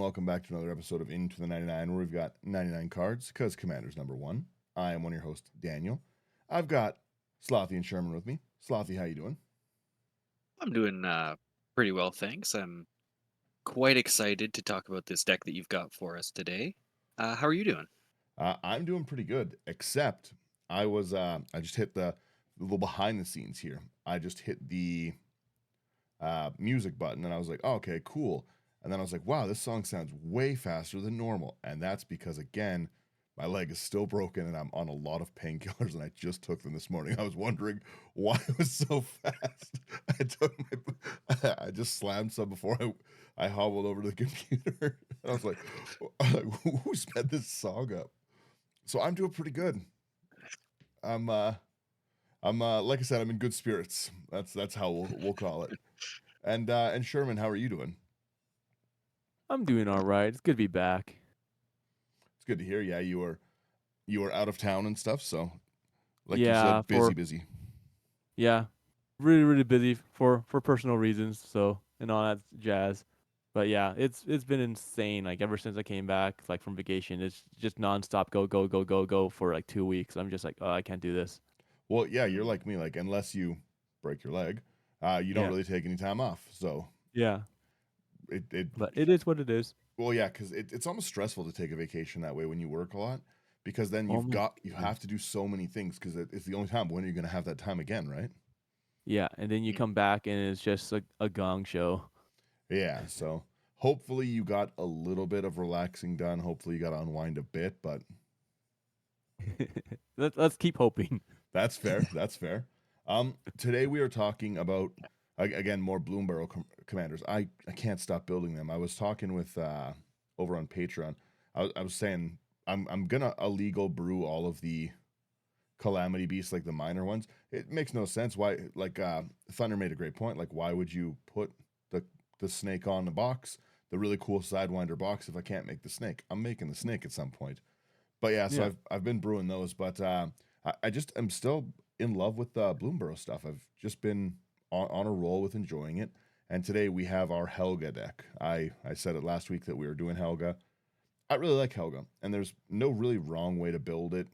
welcome back to another episode of Into the 99, where we've got 99 cards, because Commander's number one. I am one of your hosts, Daniel. I've got Slothy and Sherman with me. Slothy, how you doing? I'm doing pretty well, thanks. I'm quite excited to talk about this deck that you've got for us today. How are you doing? I'm doing pretty good, except I just hit the little behind the scenes here. I just hit the music button, and I was like, oh, okay, cool. And then I was like, wow, this song sounds way faster than normal. And that's because, again, my leg is still broken and I'm on a lot of painkillers, and I just took them this morning. I was wondering why it was so fast. I just slammed some before I hobbled over to the computer. And I was like, who sped this song up? So I'm doing pretty good. I'm like I said, I'm in good spirits. That's how we'll call it. And Sherman, how are you doing? I'm doing all right. It's good to be back. It's good to hear. Yeah, you were out of town and stuff, so like you Yeah, said, busy, for busy. yeah, really busy for personal reasons. So and all that jazz. But yeah, it's been insane. Like ever since I came back, like from vacation, it's just nonstop go for like 2 weeks. I'm just like, oh, I can't do this. Well, yeah, you're Mm. like me. Like unless you break your leg, you don't Yeah, really take any time off. So yeah. it But it is what it is. well, yeah, because it's almost stressful to take a vacation that way when you work a lot, because then Almost. you have to do so many things because it's the only time. When are you going to have that time again, right? Yeah, and then you Mm. come back and it's just a gong show. Yeah. So hopefully you got a little bit of relaxing done. Hopefully you got to unwind a bit, but Let's keep hoping. that's fair. That's fair. Today we are talking about again more Bloomborough commanders. I can't stop building them. I was talking with over on Patreon. I was saying I'm gonna illegal brew all of the calamity beasts, like the minor ones. It makes no sense. Why? Like Thunder made a great point. Like why would you put the the snake on the box, the really cool sidewinder box, if I can't make the snake? I'm making the snake at some point. But yeah, so Yeah. I've been brewing those, but I just am still in love with the Bloomborough stuff. I've just been on a roll with enjoying it. And today we have our Helga deck. I said it last week that we were doing Helga. I really like Helga, and there's no really wrong way to build it.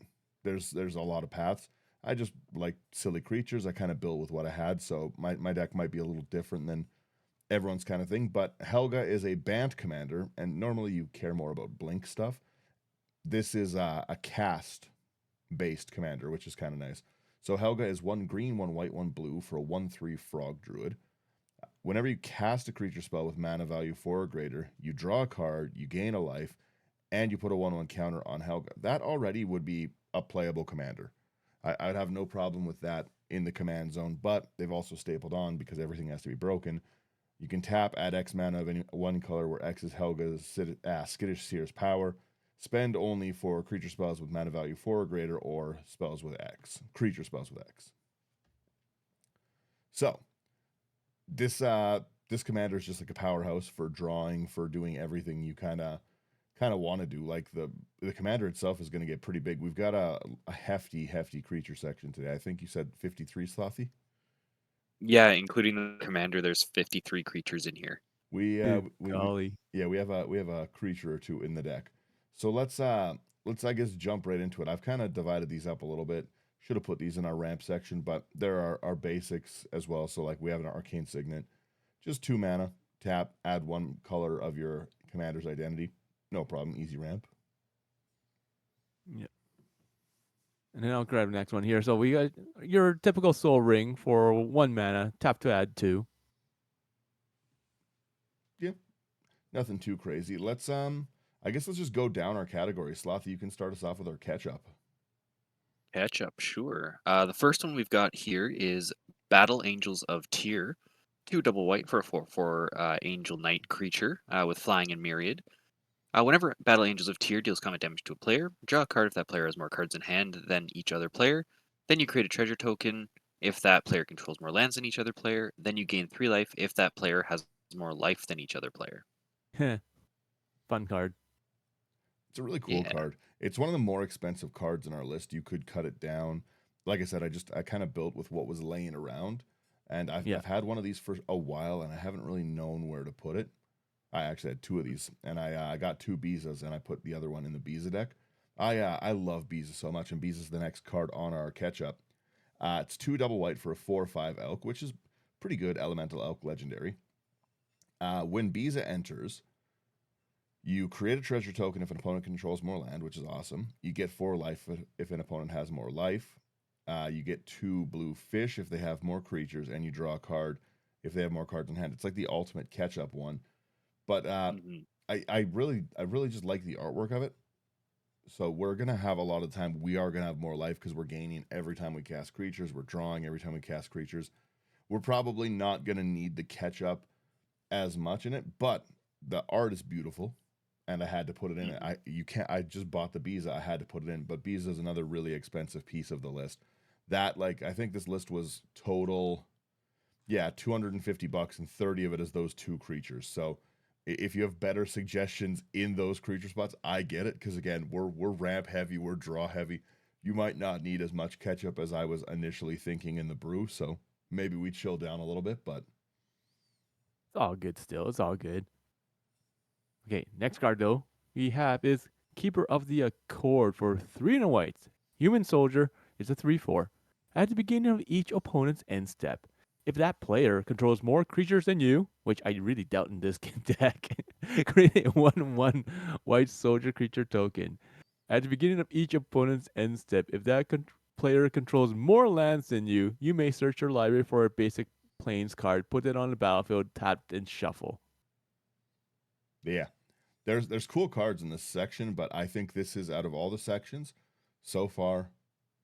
There's a lot of paths. I just like silly creatures. I kind of built with what I had, so my deck might be a little different than everyone's kind of thing. But Helga is a Bant commander, and normally you care more about blink stuff. This is a cast based commander, which is kind of nice. So Helga is one green, one white, one blue for a 1/3 frog druid. Whenever you cast a creature spell with mana value 4 or greater, you draw a card, you gain a life, and you put a 1/1 counter on Helga. That already would be a playable commander. I'd have no problem with that in the command zone, but they've also stapled on because everything has to be broken. You can tap, add X mana of any one color, where X is Helga's Skittish Seer's power. Spend only for creature spells with mana value 4 or greater, or spells with X. Creature spells with X. So this commander is just like a powerhouse for drawing, for doing everything you kind of want to do. Like the commander itself is going to get pretty big. We've got a hefty creature section today. I think you said 53, Slothy. Yeah, including the commander, there's 53 creatures in here. We Good golly. yeah, we have a creature or two in the deck. So let's I guess jump right into it. I've kind of divided these up a little bit. Should have put these in our ramp section, but there are our basics as well. So like we have an arcane signet, just 2 mana, tap, add one color of your commander's identity. No problem, easy ramp. Yeah. And then I'll grab the next one here. So we got your typical soul ring for 1 mana, tap to add 2. Yeah, nothing too crazy. Let's I guess let's just go down our categories. Slothy, you can start us off with our catch up. Catch up, sure. The first one we've got here is Battle Angels of Tyr. 2 double white for a 4/4 Angel Knight creature with flying and myriad. Whenever Battle Angels of Tyr deals combat damage to a player, draw a card if that player has more cards in hand than each other player. Then you create a treasure token. If that player controls more lands than each other player, then you gain 3 life if that player has more life than each other player. Fun card. It's a really cool Yeah. card. It's one of the more expensive cards in our list. You could cut it down. Like I said, I kind of built with what was laying around, and I've Yeah. I've had one of these for a while, and I haven't really known where to put it. I actually had two of these, and I got two Bizas, and I put the other one in the Biza deck. I love Biza so much, and Biza's the next card on our catch up. It's 2 double white for a 4/5 elk, which is pretty good elemental elk legendary. When Biza enters, you create a treasure token if an opponent controls more land, which is awesome. You get 4 life if an opponent has more life. You get 2 blue fish if they have more creatures, and you draw a card if they have more cards in hand. It's like the ultimate catch-up one. But I really just like the artwork of it. So we're gonna have a lot of time. We are gonna have more life because we're gaining every time we cast creatures. We're drawing every time we cast creatures. We're probably not gonna need to catch up as much in it, but the art is beautiful, and I had to put it in. I just bought the Biza. I had to put it in, but Biza is another really expensive piece of the list. That I think this list was total, yeah, $250, and 30 of it is those 2 creatures. So if you have better suggestions in those creature spots, I get it, because again, we're ramp heavy, we're draw heavy. You might not need as much catch up as I was initially thinking in the brew, so maybe we chill down a little bit, but It's all good still. It's all good. Okay, next card though we have is Keeper of the Accord for 3 and a white. Human Soldier is a 3/4. At the beginning of each opponent's end step, if that player controls more creatures than you, which I really doubt in this deck, create a 1/1 white soldier creature token. At the beginning of each opponent's end step, if that player controls more lands than you, you may search your library for a basic plains card, put it on the battlefield, tap, and shuffle. yeah. There's cool cards in this section, but I think this is, out of all the sections so far,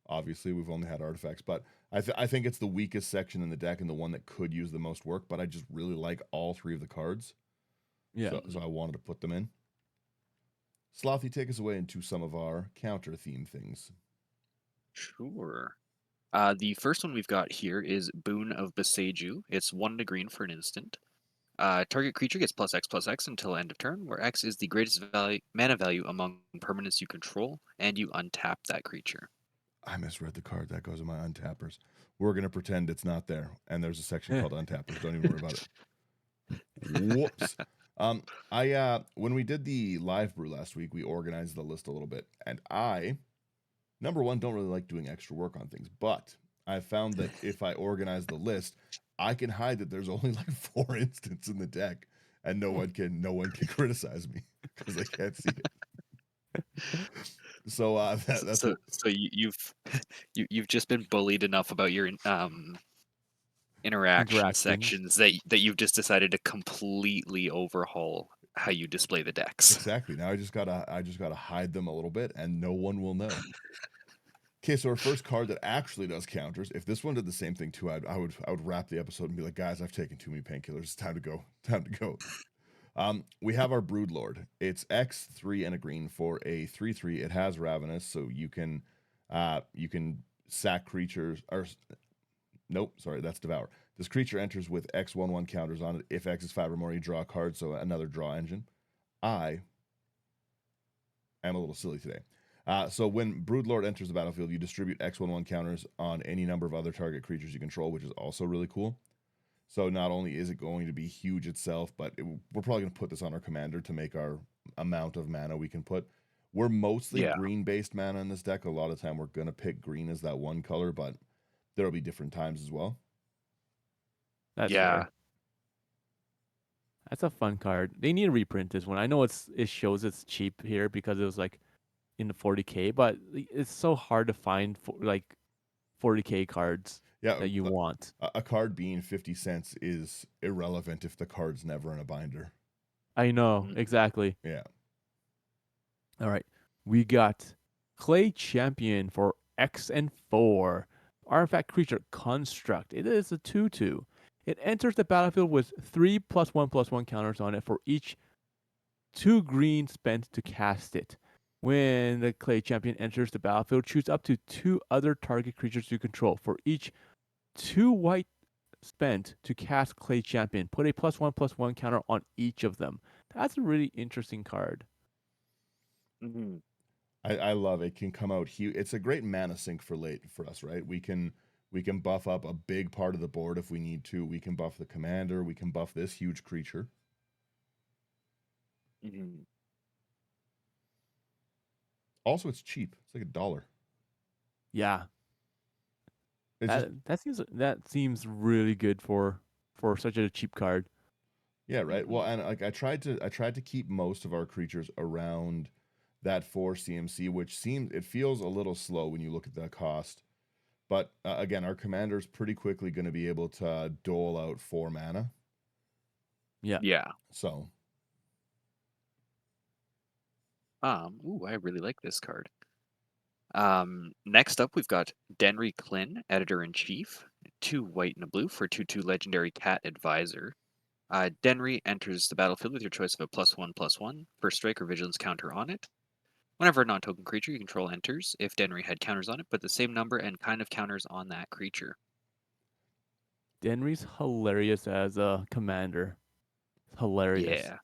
obviously we've only had artifacts, but I think it's the weakest section in the deck and the one that could use the most work, but I just really like all 3 of the cards. Yeah. So I wanted to put them in. Slothy, take us away into some of our counter theme things. Sure. The first one we've got here is Boon of Beseju. It's 1 to green for an instant. Target creature gets +X/+X until end of turn, where X is the greatest mana value among permanents you control, and you untap that creature. I misread the card. That goes in my untappers. We're going to pretend it's not there, and there's a section called untappers. Don't even worry about it. Whoops. When we did the live brew last week, we organized the list a little bit, and I, number one, don't really like doing extra work on things, but I found that if I organize the list, I can hide that there's only like 4 instants in the deck, and no one can criticize me because they can't see it. So that's so you've just been bullied enough about your interaction Interactions. sections that you've just decided to completely overhaul how you display the decks. Exactly. Now I just gotta hide them a little bit, and no one will know. Okay, so our first card that actually does counters. If this one did the same thing too, I would wrap the episode and be like, guys, I've taken too many painkillers. It's time to go. Time to go. We have our Broodlord. It's X3 and a green for a 3/3. It has Ravenous, so you can sack creatures. Or nope, sorry, that's Devour. This creature enters with X/1/1 counters on it. If X is 5 or more, you draw a card, so another draw engine. I am a little silly today. So when Broodlord enters the battlefield, you distribute X/1/1 counters on any number of other target creatures you control, which is also really cool. So not only is it going to be huge itself, but we're probably going to put this on our commander to make our amount of mana we can put. We're mostly green-based mana in this deck. A lot of time we're going to pick green as that one color, but there'll be different times as well. That's fair. That's a fun card. They need to reprint this one. I know it shows it's cheap here because it was like in the 40K, but it's so hard to find like 40K cards that you want. A card being 50 cents is irrelevant if the card's never in a binder. I know, exactly. Yeah. All right. We got Clay Champion for X and 4. Artifact creature construct. It is a 2/2. It enters the battlefield with 3 +1/+1 counters on it for each 2 green spent to cast it. When the Clay Champion enters the battlefield, choose up to 2 other target creatures you control. For each 2 white spent to cast Clay Champion, put a +1/+1 counter on each of them. That's a really interesting card. Mm-hmm. I love it. Can come out huge. It's a great mana sink for late for us, right? We can buff up a big part of the board if we need to. We can buff the commander. We can buff this huge creature. Mhm. Also, it's cheap. It's like $1. Yeah, It's just that seems really good for such a cheap card. yeah, right. Well, Mhm. and like I tried to keep most of our creatures around that 4 CMC, which seems it feels a little slow when you look at the cost. But again, our commander's pretty quickly going to be able to dole out 4 mana. Yeah, Yeah. So Ooh, I really like this card. Next up, we've got Denry Klin, Editor-in-Chief. 2 white and a blue for 2/2 legendary cat advisor. Denry enters the battlefield with your choice of a +1/+1 for strike or vigilance counter on it. Whenever a non-token creature you control enters, if Denry had counters on it, put the same number and kind of counters on that creature. Denry's hilarious as a commander. Hilarious. Yeah.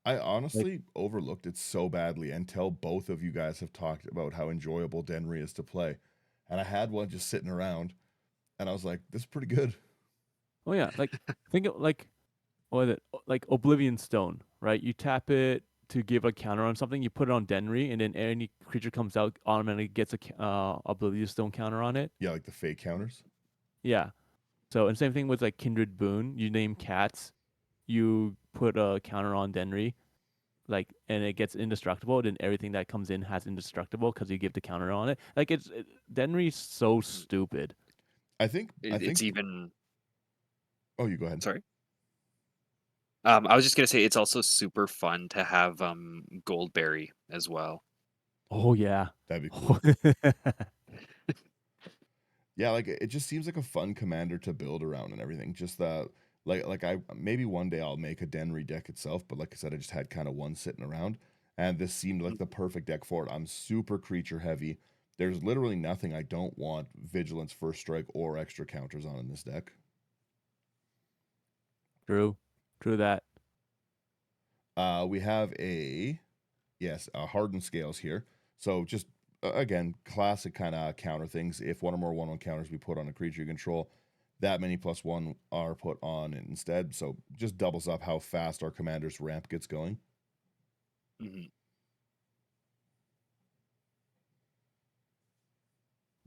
I Like, honestly overlooked it so badly until both of you guys have talked about how enjoyable Denry is to play. And I had one just sitting around and I was like, this is pretty good. oh yeah, like think of like what is it? Like Oblivion Stone, right? You tap it to give a counter on something. You put it on Denry, and then any creature comes out automatically gets a Oblivion Stone counter on it. Yeah, like the fake counters. Yeah. So and same thing with like Kindred Boon. You name cats, you put a counter on Denry, like, and it gets indestructible. Then everything that comes in has indestructible because you give the counter on it. Like Denry's so Mhm. stupid. I think I It's think even. oh, you go ahead. Sorry. I was just gonna say it's also super fun to have Goldberry as well. Oh yeah. That'd be cool. Yeah, like it just seems like a fun commander to build around and everything. Just like I maybe one day I'll make a Denry deck itself, but like I said, I just had kind of one sitting around, and this seemed like the Mhm. perfect deck for it. I'm super creature heavy. There's literally nothing I don't want vigilance, first strike, or extra counters on in this deck. True. True that. We have a hardened scales here. So just again, classic kind of counter things. If one or more 1/1 counters we put on a creature you control, that many +1 are put on it instead. So just doubles up how fast our commander's ramp gets going. Mhm.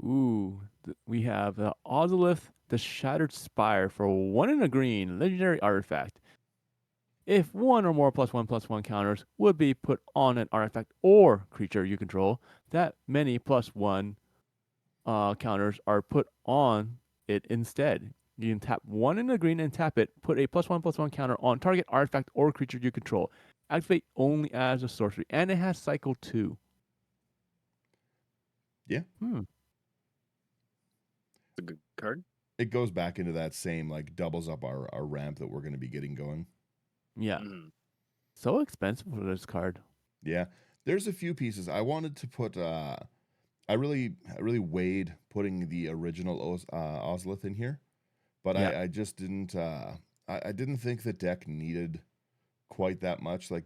Ooh, we have the Ozolith, the Shattered Spire for 1 and a green, legendary artifact. If one or more +1/+1 counters would be put on an artifact or creature you control, that many +1 counters are put on it instead. You can tap 1 and a green and tap it, put a +1/+1 counter on target artifact or creature you control. Activate only as a sorcery, and it has cycle 2. Yeah, Hmm. It's a good card. it goes back into that same like doubles up our ramp that we're going to be getting going. Yeah. Mhm. So expensive for this card. Yeah, there's a few pieces I wanted to put. I really weighed putting the original Ozlith in here, but Yeah. I just didn't. I didn't think the deck needed quite that much. Like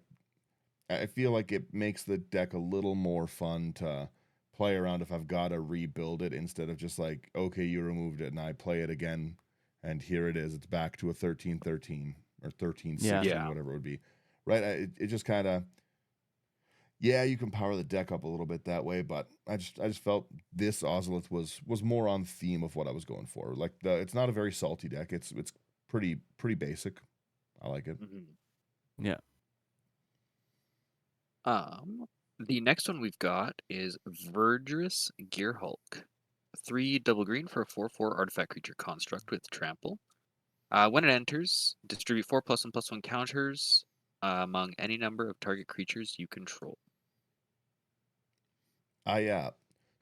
I feel like it makes the deck a little more fun to play around if I've got to rebuild it instead of just like, okay, you removed it and I play it again and here it is. It's back to a 13-13 or thirteen Yeah. sixteen, Yeah. whatever it would be. Right? It just kind of, yeah, you can power the deck up a little bit that way, but I just felt this Ozolith was more on theme of what I was going for. Like it's not a very salty deck. It's pretty basic. I like it. Mhm. Yeah. The next one we've got is Verdurous Gearhulk. 3 double green for a 4/4 artifact creature construct with trample. When it enters, distribute 4 +1/+1 counters among any number of target creatures you control.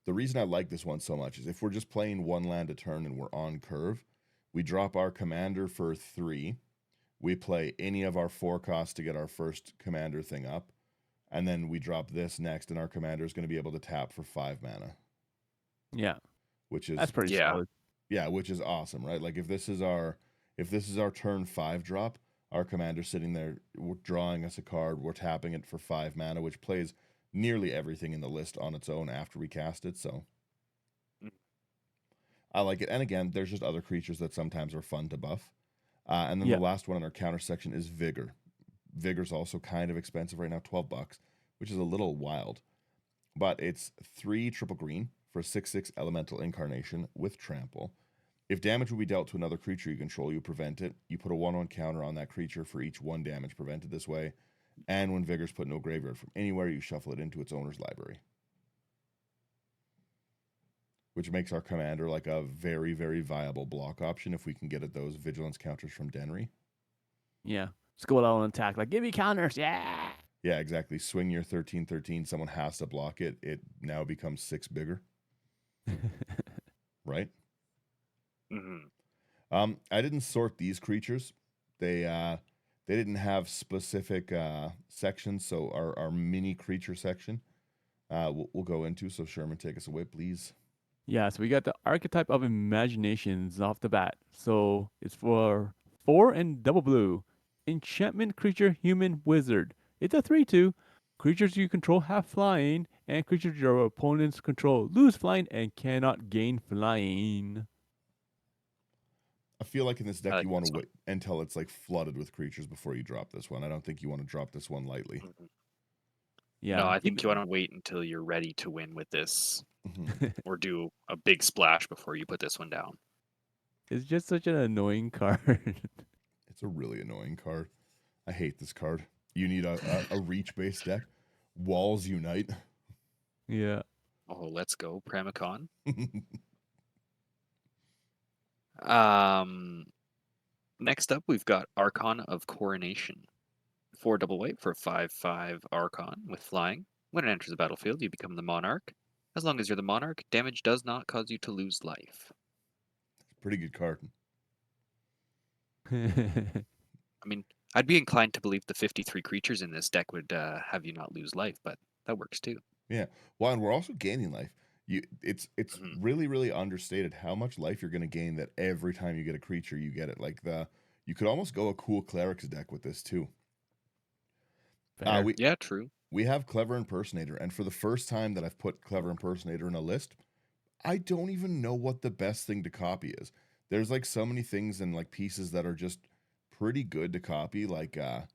The reason I like this one so much is if we're just playing one land a turn and we're on curve, we drop our commander for 3. We play any of our 4 costs to get our first commander thing up, and then we drop this next, and our commander is going to be able to tap for 5 mana, Yeah. which That's is pretty Yeah. solid. yeah, which is awesome, right? Like if this is our turn 5 drop, our commander sitting there, we're drawing us a card, we're tapping it for 5 mana, which plays nearly everything in the list on its own after we cast it. So Mm. I like it. And again, there's just other creatures that sometimes are fun to buff. And then the Yeah. last one in our counter section is Vigor. Vigor's also kind of expensive right now, $12, which is a little wild. But it's 3 triple green for a 6/6 elemental incarnation with trample. If damage will be dealt to another creature you control, you prevent it. You put a 1/1 counter on that creature for each 1 damage prevented this way. And when Vigor's put no graveyard from anywhere, you shuffle it into its owner's library. Which makes our commander like a very, very viable block option if we can get at those vigilance counters from Denry. Yeah. Just go out and attack. Like, give me counters. Yeah. Yeah, exactly. Swing your 13/13. Someone has to block it. It now becomes 6 bigger. Right? Mm-hmm. I didn't sort these creatures. They didn't have specific sections. So our mini creature section we'll go into. So Sherman, take us away, please. Yeah, so we got the archetype of imaginations off the bat. So it's for 4 and double blue. Enchantment creature, human wizard. It's a 3/2. Creatures you control have flying, and creatures your opponents control lose flying and cannot gain flying. I feel like in this deck you want to This one. wait until it's like flooded with creatures before you drop this one. I don't think you want to drop this one lightly. Mhm. Yeah. No, I think you want to wait until you're ready to win with this, or do a big splash before you put this one down. It's just such an annoying card. It's a really annoying card. I hate this card. You need a reach-based deck. Walls unite. Yeah. Oh, let's go, Pramicon. Next up, we've got Archon of Coronation. 4 double white for 5/5 Archon with flying. When it enters the battlefield, you become the Monarch. As long as you're the Monarch, damage does not cause you to lose life. Pretty good card. I mean, I'd be inclined to believe the 53 creatures in this deck would have you not lose life, but that works too. Yeah. Well, and we're also gaining life. It's Mhm. really, really understated how much life you're going to gain that every time you get a creature, you get it. Like you could almost go a cool clerics deck with this too. Fair. Yeah, true. We have Clever Impersonator, and for the first time that I've put Clever Impersonator in a list, I don't even know what the best thing to copy is. There's like so many things and like pieces that are just pretty good to copy. Like I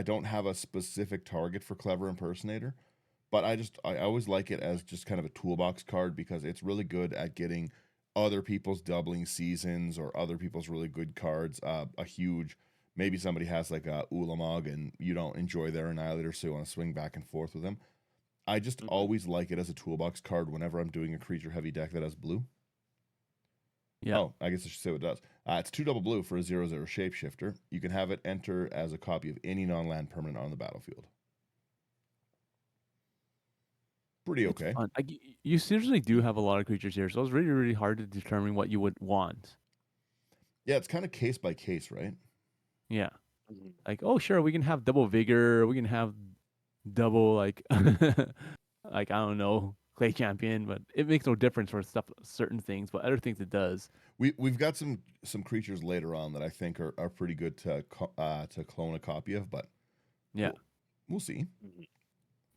don't have a specific target for Clever Impersonator, but I always like it as just kind of a toolbox card because it's really good at getting other people's doubling seasons or other people's really good cards. A huge maybe somebody has like a Ulamog and you don't enjoy their Annihilator, so you want to swing back and forth with them. I just Mhm. always like it as a toolbox card whenever I'm doing a creature heavy deck that has blue. Yeah. Oh, I guess I should say what it does. It's 2 double blue for a 0/0 shapeshifter. You can have it enter as a copy of any non-land permanent on the battlefield. Pretty It's okay. fun. Like, you seriously do have a lot of creatures here, so it's really, really hard to determine what you would want. Yeah, it's kind of case by case, right? Yeah. Mhm. Like, oh, sure, we can have double vigor. We can have double, like, like, I don't know, clay champion, but it makes no difference for certain things, but other things it does. We've got some creatures later on that I think are pretty good to clone a copy of, but Yeah. we'll see. Mhm.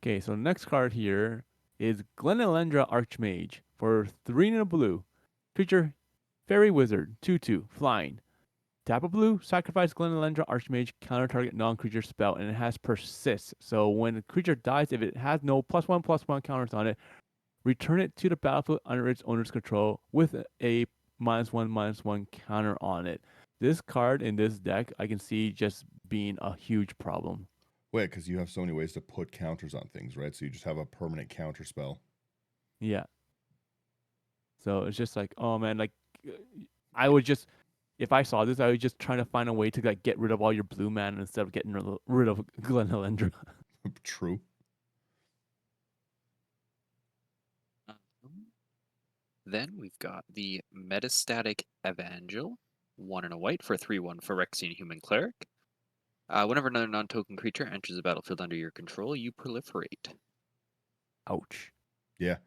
Okay, so the next card here is Glenelendra Archmage for 3 and a blue. Creature, Fairy Wizard, 2/2, flying. Tap a blue, sacrifice Glenelendra Archmage, counter target non-creature spell, and it has persist. So when a creature dies, if it has no +1/+1 counters on it, return it to the battlefield under its owner's control with a -1/-1 counter on it. This card in this deck, I can see just being a huge problem. Wait, because you have so many ways to put counters on things, right? So you just have a permanent counter spell. Yeah. So it's just like, oh man, like I would just, if I saw this, I would just try to find a way to like get rid of all your blue mana instead of getting rid of Glenelendra. True. Then we've got the Metastatic Evangel. 1 and a white for 3/1 Phyrexian Human Cleric. Whenever another non-token creature enters the battlefield under your control, you proliferate. Ouch. Yeah.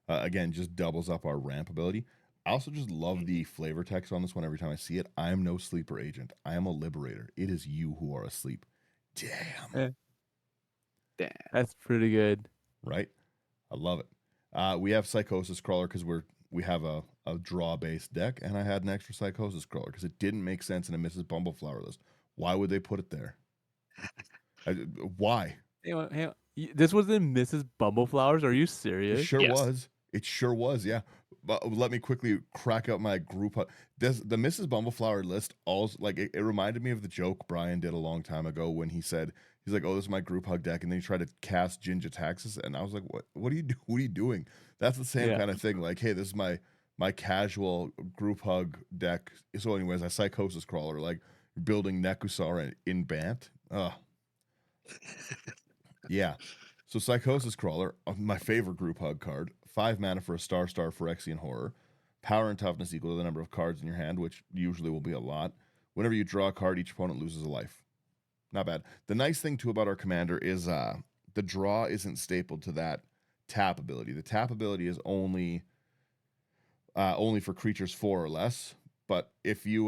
Again, just doubles up our ramp ability. I also just love the flavor text on this one every time I see it. I am no sleeper agent. I am a liberator. It is you who are asleep. Damn. Damn. That's pretty good. Right? I love it. We have Psychosis Crawler because we have a draw based deck, and I had an extra Psychosis Crawler because it didn't make sense in a Mrs. Bumbleflower list. Why would they put it there? I, why? Hang on. This was in Mrs. Bumbleflowers? Are you It serious? sure Yes. was. It sure was. Yeah. But let me quickly crack out my group. The Mrs. Bumbleflower list also like it reminded me of the joke Brian did a long time ago when he said he's like, "Oh, this is my group hug deck," and then he tried to cast Ginger Taxis, and I was like, "What? What are you do? What are you doing?" That's the same Yeah. kind of thing. Like, hey, this is my casual group hug deck. So, anyways, I Psychosis Crawler, like building Nekusar in Bant. Yeah. So Psychosis Crawler, my favorite group hug card, 5 mana for a star Phyrexian Horror. Power and toughness equal to the number of cards in your hand, which usually will be a lot. Whenever you draw a card, each opponent loses a life. Not bad. The nice thing too about our commander is the draw isn't stapled to that tap ability. The tap ability is only for creatures 4 or less. But if you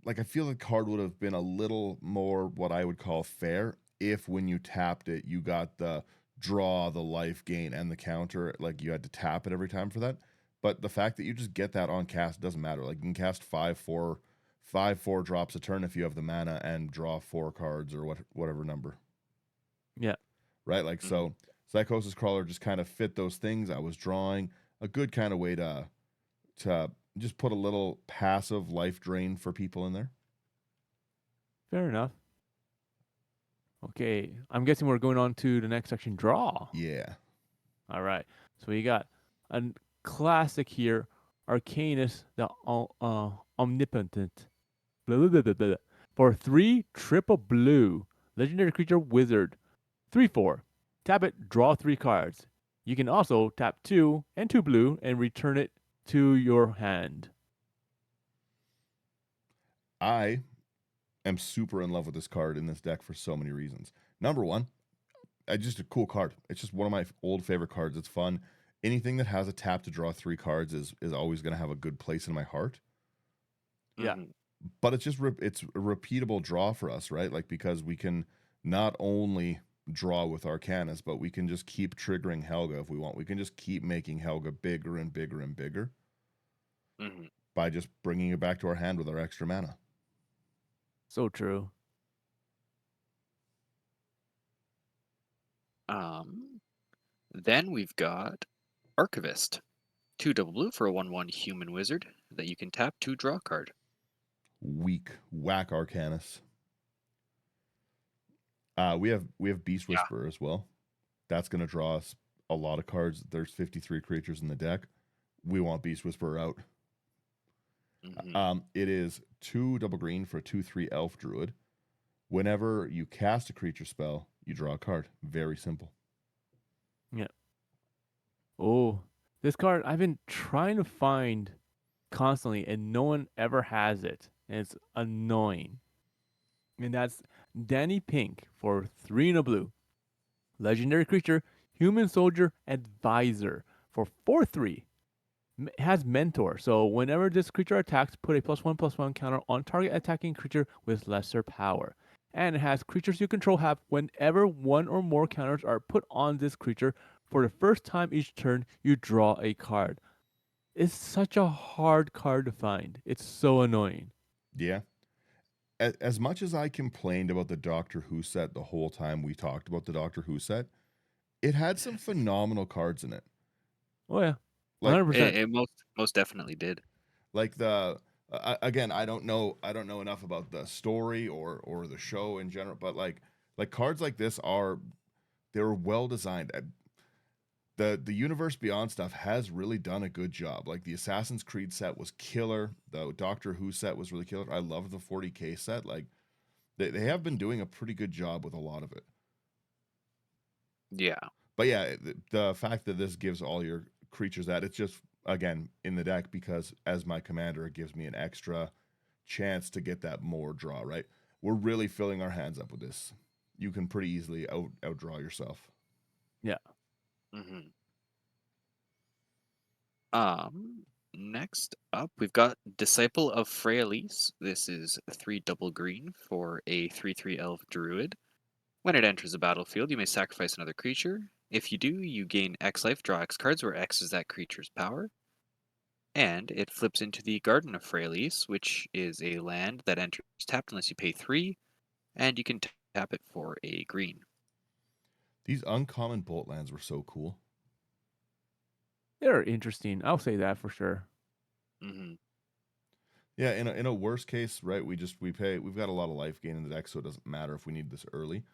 like, I feel the card would have been a little more what I would call fair if when you tapped it, you got the draw, the life gain, and the counter. Like you had to tap it every time for that. But the fact that you just get that on cast doesn't matter. Like you can cast 5/4 drops a turn if you have the mana and draw 4 cards or whatever number. Yeah. Right? Like so Psychosis Crawler just kind of fit those things. I was drawing a good kind of way to just put a little passive life drain for people in there. Fair enough. Okay. I'm guessing we're going on to the next section, draw. Yeah. All right. So we got a classic here, Arcanus, the Omnipotent. Blah, blah, blah, blah, blah. For 3 triple blue, legendary creature wizard. 3/4. Tap it, draw 3 cards. You can also tap 2 and 2 blue and return it to your hand. I am super in love with this card in this deck for so many reasons. Number one, just a cool card. It's just one of my old favorite cards. It's fun. Anything that has a tap to draw 3 cards is always going to have a good place in my heart. Yeah. But it's just it's a repeatable draw for us, right? Like because we can not only draw with Arcanus, but we can just keep triggering Helga if we want. We can just keep making Helga bigger and bigger and bigger by just bringing it back to our hand with our extra mana. So true. Then we've got Archivist. 2 double blue for a 1/1 human wizard that you can tap to draw a card. Weak whack Arcanus. We have Beast Whisperer as well. That's going to draw us a lot of cards. There's 53 creatures in the deck. We want Beast Whisperer out. It is 2 double green for a 2/3 elf druid. Whenever you cast a creature spell, you draw a card. Very simple. Yeah. Oh, this card I've been trying to find constantly and no one ever has it. And it's annoying. And that's Danny Pink for 3 and a blue. Legendary creature, human soldier, advisor for 4/3. Has mentor. So whenever this creature attacks, put a +1/+1 counter on target attacking creature with lesser power. And it has creatures you control have whenever one or more counters are put on this creature. For the first time each turn, you draw a card. It's such a hard card to find. It's so annoying. Yeah. As much as I complained about the Doctor Who set the whole time we talked about the Doctor Who set, it had some phenomenal cards in it. Oh yeah, Like 100%. It most definitely did. like the again, I don't know enough about the story or the show in general, but like cards like this they're well designed. The Universe Beyond stuff has really done a good job. Like the Assassin's Creed set was killer. The Doctor Who set was really killer. I love the 40K set. Like they have been doing a pretty good job with a lot of it. Yeah. But yeah, the fact that this gives all your creatures that, it's just again in the deck because as my commander, it gives me an extra chance to get that more draw, right? We're really filling our hands up with this. You can pretty easily outdraw yourself. Yeah. Next up, we've got Disciple of Freyalise. This is 3 double green for a 3/3 elf druid. When it enters the battlefield, you may sacrifice another creature. If you do, you gain X life, draw X cards, where X is that creature's power. And it flips into the Garden of Freyalise, which is a land that enters tapped unless you pay 3. and you can tap it for a green. These uncommon bolt lands were so cool. They're interesting. I'll say that for sure. Hmm. Yeah, in a worst case, right? We've got a lot of life gain in the deck, so it doesn't matter if we need this early.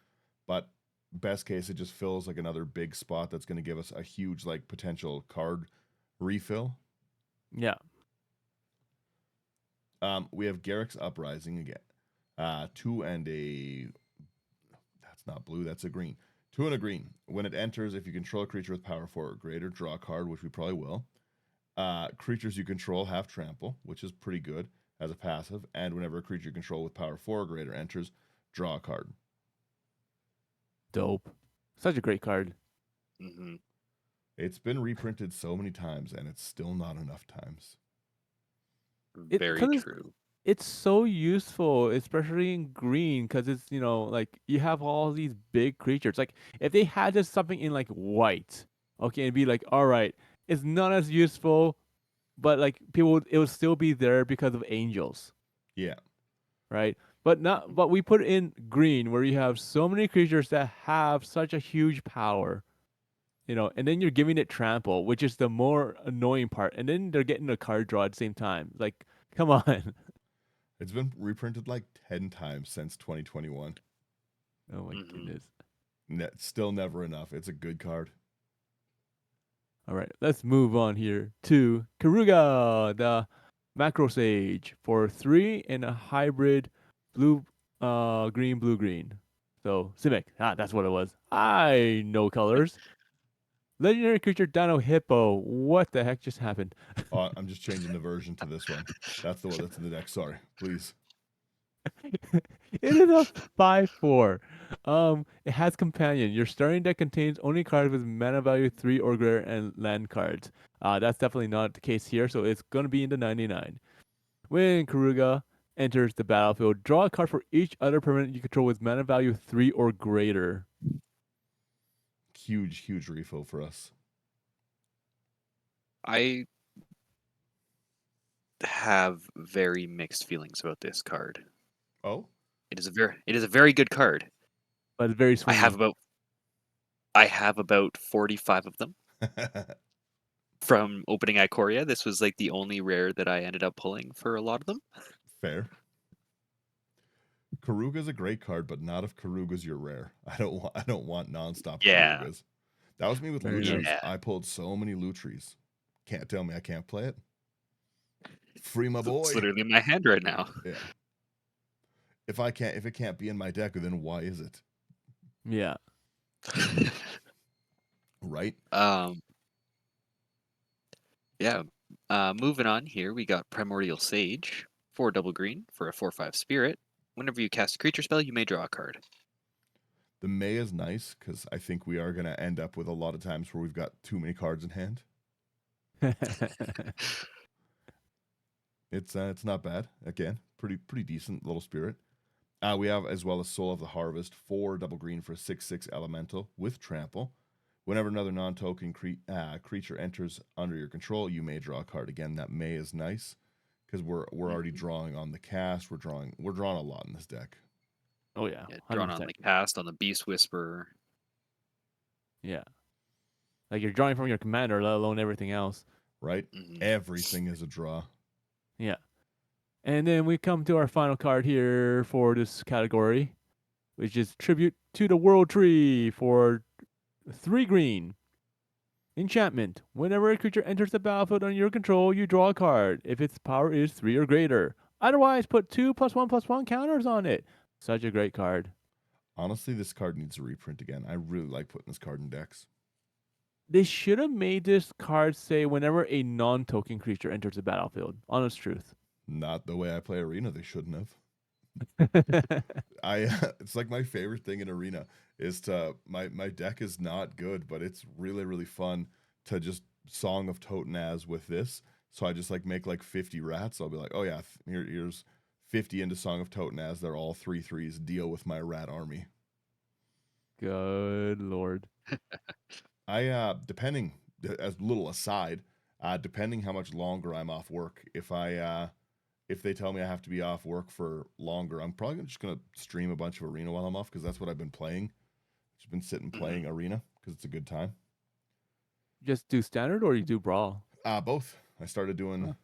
But best case, it just fills like another big spot that's going to give us a huge like potential card refill. Yeah. We have Garrick's Uprising again. 2 and a. That's not blue. That's a green. 2 and a green. When it enters, if you control a creature with power 4 or greater, draw a card, which we probably will. Creatures you control have trample, which is pretty good as a passive. And whenever a creature you control with power 4 or greater enters, draw a card. Dope. Such a great card. Hmm. It's been reprinted so many times, and it's still not enough times. Very 'Cause true. it's so useful, especially in green, because it's, like you have all these big creatures. Like if they had just something in like white, okay, and be like, all right, it's not as useful, but like it would still be there because of angels, Yeah. right? But we put it in green where you have so many creatures that have such a huge power, and then you're giving it trample, which is the more annoying part, and then they're getting a card draw at the same time. Like, come on. It's been reprinted like 10 times since 2021. Oh my Hmm. goodness. Still never enough. It's a good card. All right, let's move on here to Karuga, the Macro Sage for 3 and a hybrid blue, green, blue, green. So Simic, that's what it was. I know colors. Legendary creature Dino Hippo. What the heck just happened? I'm just changing the version to this one. That's the one that's in the deck. Sorry, please. It is a 5/4. It has companion. Your starting deck contains only cards with mana value 3 or greater and land cards. That's definitely not the case here, so it's gonna be in the 99. When Karuga enters the battlefield, draw a card for each other permanent you control with mana value 3 or greater. Huge, huge refill for us. I have very mixed feelings about this card. Oh, It is a very good card. But it's very I have swingy. about I have about 45 of them from opening Ikoria. This was like the only rare that I ended up pulling for a lot of them. fair. Karuga's a great card, but not if Karuga's your rare. I don't want nonstop Yeah. Karugas. That was me with Very nice. Lutries. Yeah. I pulled so many Lutries. Can't tell me I can't play it. Free my It's boy. literally in my hand right now. Yeah. If it can't be in my deck, then why is it? Yeah. Right? Yeah. Moving on here, we got Primordial Sage, 4 double green for a 4/5 spirit. Whenever you cast a creature spell, you may draw a card. The May is nice because I think we are going to end up with a lot of times where we've got too many cards in hand. It's not bad. Again, pretty decent little spirit. We have as well as Soul of the Harvest, 4 double green for a 6/6 elemental with trample. Whenever another non-token creature enters under your control, you may draw a card. Again, that May is nice because we're already drawing on the cast. We're drawing a lot in this deck. Oh yeah, Yeah, drawn on 100%. the cast, on the Beast Whisperer. Yeah. Like you're drawing from your commander, let alone everything else. Right? Mhm. Everything is a draw. Yeah. And then we come to our final card here for this category, which is Tribute to the World Tree for 3 green. Enchantment. Whenever a creature enters the battlefield under your control, you draw a card if its power is 3 or greater. Otherwise, put 2+1/+1 counters on it. Such a great card. Honestly, this card needs a reprint again. I really like putting this card in decks. They should have made this card say whenever a non-token creature enters the battlefield. Honest truth. Not the way I play Arena. They shouldn't have. It's like my favorite thing in Arena is my deck is not good, but it's really really fun to just Song of Totenaz with this. So I just like make like 50 rats. I'll be like, oh yeah, here's 50 into Song of Totenaz. They're all 3/3s. Deal with my rat army. Good lord. Depending as little aside, depending how much longer I'm off work, if I if they tell me I have to be off work for longer, I'm probably just gonna stream a bunch of Arena while I'm off because that's what I've been playing. Just been sitting Mhm. playing Arena because it's a good time. Just do standard or you do brawl? Both. I Huh. started doing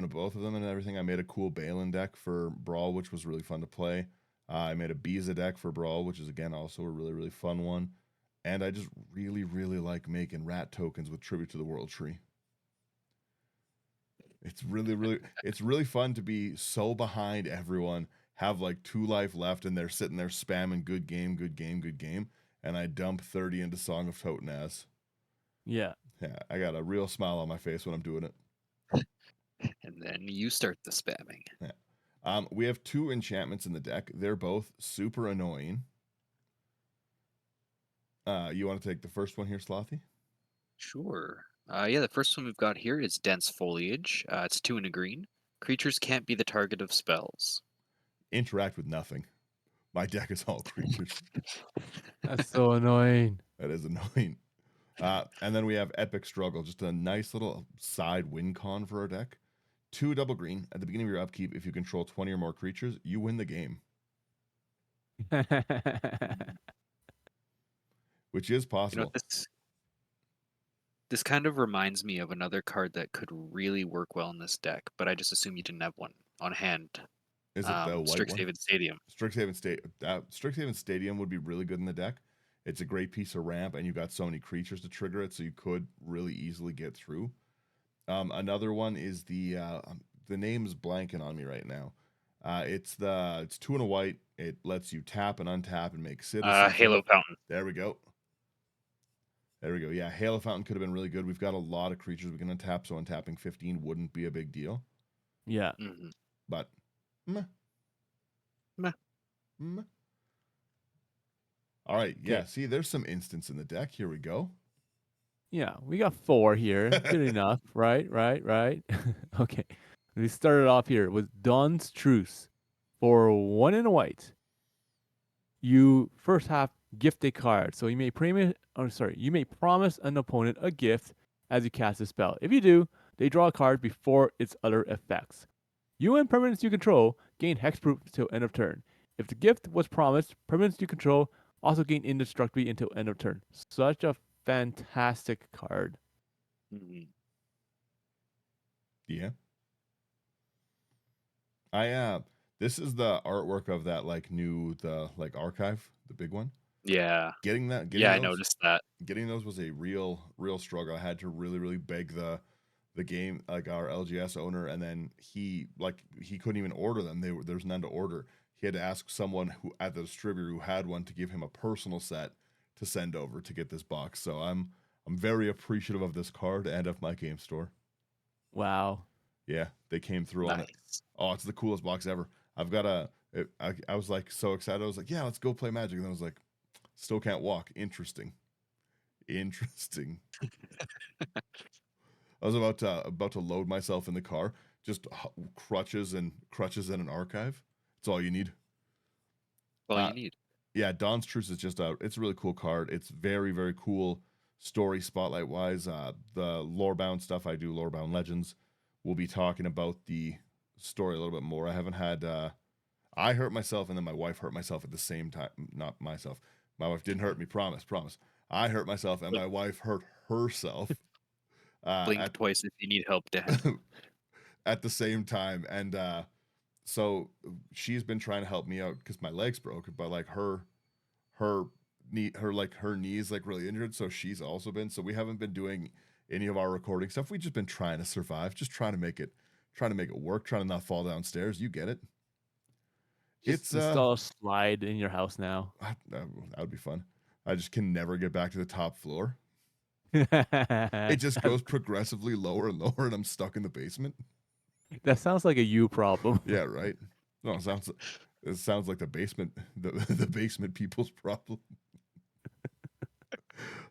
both of them and everything. I made a cool Balin deck for Brawl, which was really fun to play. I made a Biza deck for Brawl, which is again also a really fun one. And I just really like making rat tokens with Tribute to the World Tree. It's really fun to be so behind everyone, have like 2 life left, and they're sitting there spamming good game, good game, good game, and I dump 30 into Song of Totenaz. Yeah. Yeah, I got a real smile on my face when I'm doing it. And then you start the spamming. Yeah. We have 2 enchantments in the deck. They're both super annoying. You want to take the first one here, Slothy? Sure. Yeah, the first one we've got here is Dense Foliage. It's 2 and a green. Creatures can't be the target of spells. Interact with nothing. My deck is all creatures. That's so annoying. That is annoying. And then we have Epic Struggle, just a nice little side win con for our deck. 2 double green. At the beginning of your upkeep, if you control 20 or more creatures, you win the game, which is You know, possible. this kind of reminds me of another card that could really work well in this deck, but I just assume you didn't have one on hand. Is it the white one? Strixhaven Stadium. Strixhaven Stadium would be really good in the deck. It's a great piece of ramp, and you got so many creatures to trigger it, so you could really easily get through. Another one is the name's blanking on me right now. It's 2 and a white. It lets you tap and untap and make citizens. Halo Fountain. There we go. There we go. Yeah, Halo Fountain could have been really good. We've got a lot of creatures we can untap, so untapping 15 wouldn't be a big deal. Yeah. Mm-hmm. But meh. Meh. Meh. All right. Yeah. See, there's some instance in the deck. Here we go. Yeah, we got 4 here. Good enough, right? Okay. We started off here with Dawn's Truce. For 1 and a white, you first have gift a card. So you may you may promise an opponent a gift as you cast a spell. If you do, they draw a card before its other effects. You and permanents you control gain hexproof until end of turn. If the gift was promised, permanents you control also gain indestructibility until end of turn. Such a fantastic card. Mm-hmm. Yeah. This is the artwork of that like archive, the big one. Yeah. Getting I those noticed that. getting those was a real struggle. I had to really beg the game, like our LGS owner, and then he couldn't even order them. There's none to order. He had to ask someone who at the distributor who had one to give him a personal set to send over to get this box. So I'm very appreciative of this card and of my game store. Wow. Yeah, they came through on it. Nice. Oh, it's the coolest box ever. I was like so excited. I was like, yeah, let's go play Magic. And I was like, still can't walk. Interesting. I was about to load myself in the car. Just crutches and an archive. That's all you need. All Uh, you need. yeah, Dawn's Truce is it's a really cool card. It's very cool story spotlight wise. The lorebound stuff I do, lorebound legends. We'll be talking about the story a little bit more. I haven't had I hurt myself and then my wife hurt myself at the same time. Not myself. My wife didn't hurt me, promise. I hurt myself and my wife hurt herself Blink twice if you need help, Dad. at the same time. And so she's been trying to help me out because my leg's broken, but like her her knees like really injured, so she's also been. So we haven't been doing any of our recording stuff. We've just been trying to survive, just trying to make it work, trying to not fall downstairs. You get it. Just install a slide in your house now. That would be fun. I just can never get back to the top floor. It It just goes progressively lower and lower, and I'm stuck in the basement. That sounds like a you problem. Yeah, right. No, it sounds like the basement the basement people's problem.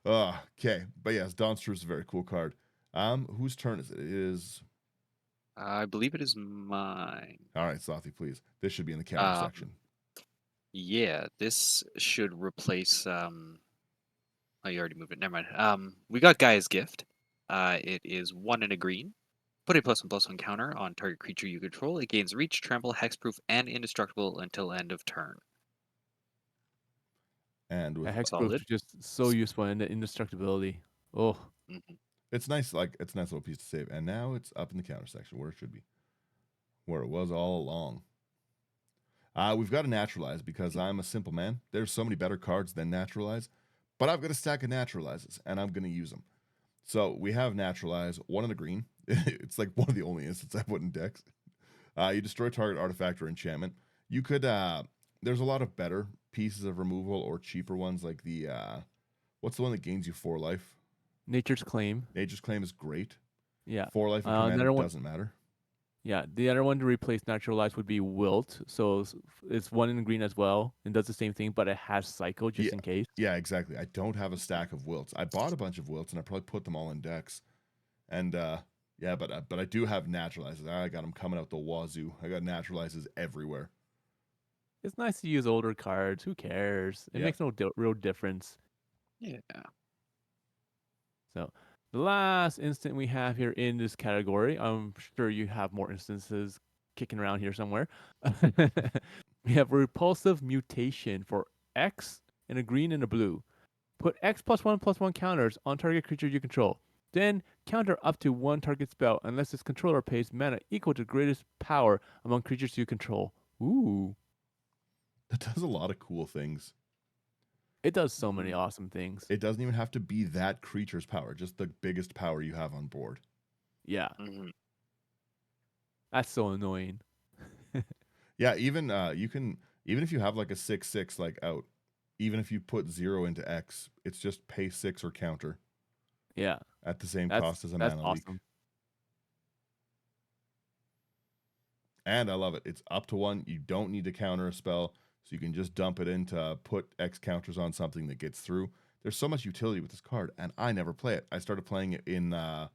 Okay, but yes, Dawn's Truce is a very cool card. Whose turn is it? It is. I believe it is mine. All right, Slothy, please. This should be in the counter section. Yeah, this should replace oh, you already moved it. Never mind. We got Gaia's Gift. It is 1 and a green. Put a +1/+1 counter on target creature you control. It gains reach, trample, hexproof, and indestructible until end of turn. And with Hexproof Solid. is just so useful in the indestructibility. Oh, Mhm. it's nice, like it's a nice little piece to save. And now it's up in the counter section where it should be, where it was all along. We've got to naturalize because I'm a simple man. There's so many better cards than naturalize, but I've got a stack of naturalizes and I'm going to use them. So we have naturalize, one in the green. It's like one of the only instances I put in decks. You destroy target artifact or enchantment. You could, there's a lot of better pieces of removal or cheaper ones like the, what's the one that gains you 4 life? Nature's Claim. Nature's Claim is great. Yeah. 4 life and commander Another one. doesn't matter. Yeah, the other one to replace naturalize would be Wilt. So it's one in green as well and does the same thing, but it has cycle just Yeah, in case. yeah, exactly. I don't have a stack of wilts. I bought a bunch of wilts and I probably put them all in decks. And yeah, but I do have naturalizes. I got them coming out the wazoo. I got naturalizes everywhere. It's nice to use older cards. Who cares? It Yeah. makes no real difference. Yeah. So the last instant we have here in this category, I'm sure you have more instances kicking around here somewhere. We have repulsive mutation for X and a green and a blue. Put X +1/+1 counters on target creature you control. Then counter up to one target spell unless its controller pays mana equal to greatest power among creatures you control. Ooh. That does a lot of cool things. It does so many Mhm. awesome things. It doesn't even have to be that creature's power, just the biggest power you have on board. Yeah. Mhm. That's so annoying. Yeah, even you can, even if you have like a 6/6 like out, even if you put 0 into X, it's just pay 6 or counter Yeah. at the same That's cost as a that's mana leak. awesome. And I love it. It's up to 1. You don't need to counter a spell, so you can just dump it in to put X counters on something that gets through. There's so much utility with this card, and I never play it. I started playing it in, I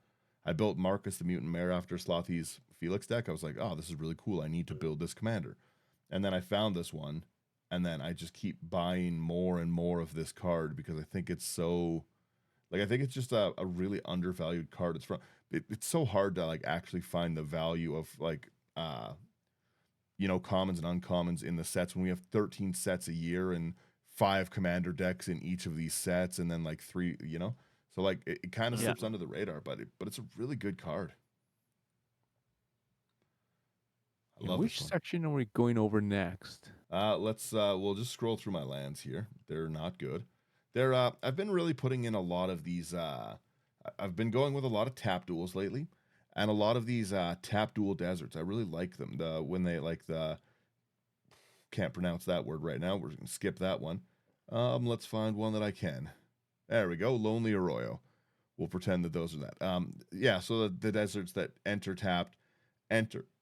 built Marcus the Mutant Mare after Slothy's Felix deck. I was like, oh, this is really cool. I need to build this commander. And then I found this one, and then I just keep buying more and more of this card because I think it's so, like, I think it's just a really undervalued card. It's so hard to, like, actually find the value of, like, commons and uncommons in the sets when we have 13 sets a year and 5 commander decks in each of these sets and then like 3, so like it kind of Yeah. slips under the radar, but it's a really good card. I In love which this one. section are we going over next? We'll just scroll through my lands here. They're not good. I've been really putting in a lot of these I've been going with a lot of tap duels lately, and a lot of these tap duel deserts. I really like them. When they like the can't pronounce that word right now. We're gonna skip that one. Let's find one that I can. There we go. Lonely Arroyo. We'll pretend that those are that. Yeah. So the deserts that enter tapped,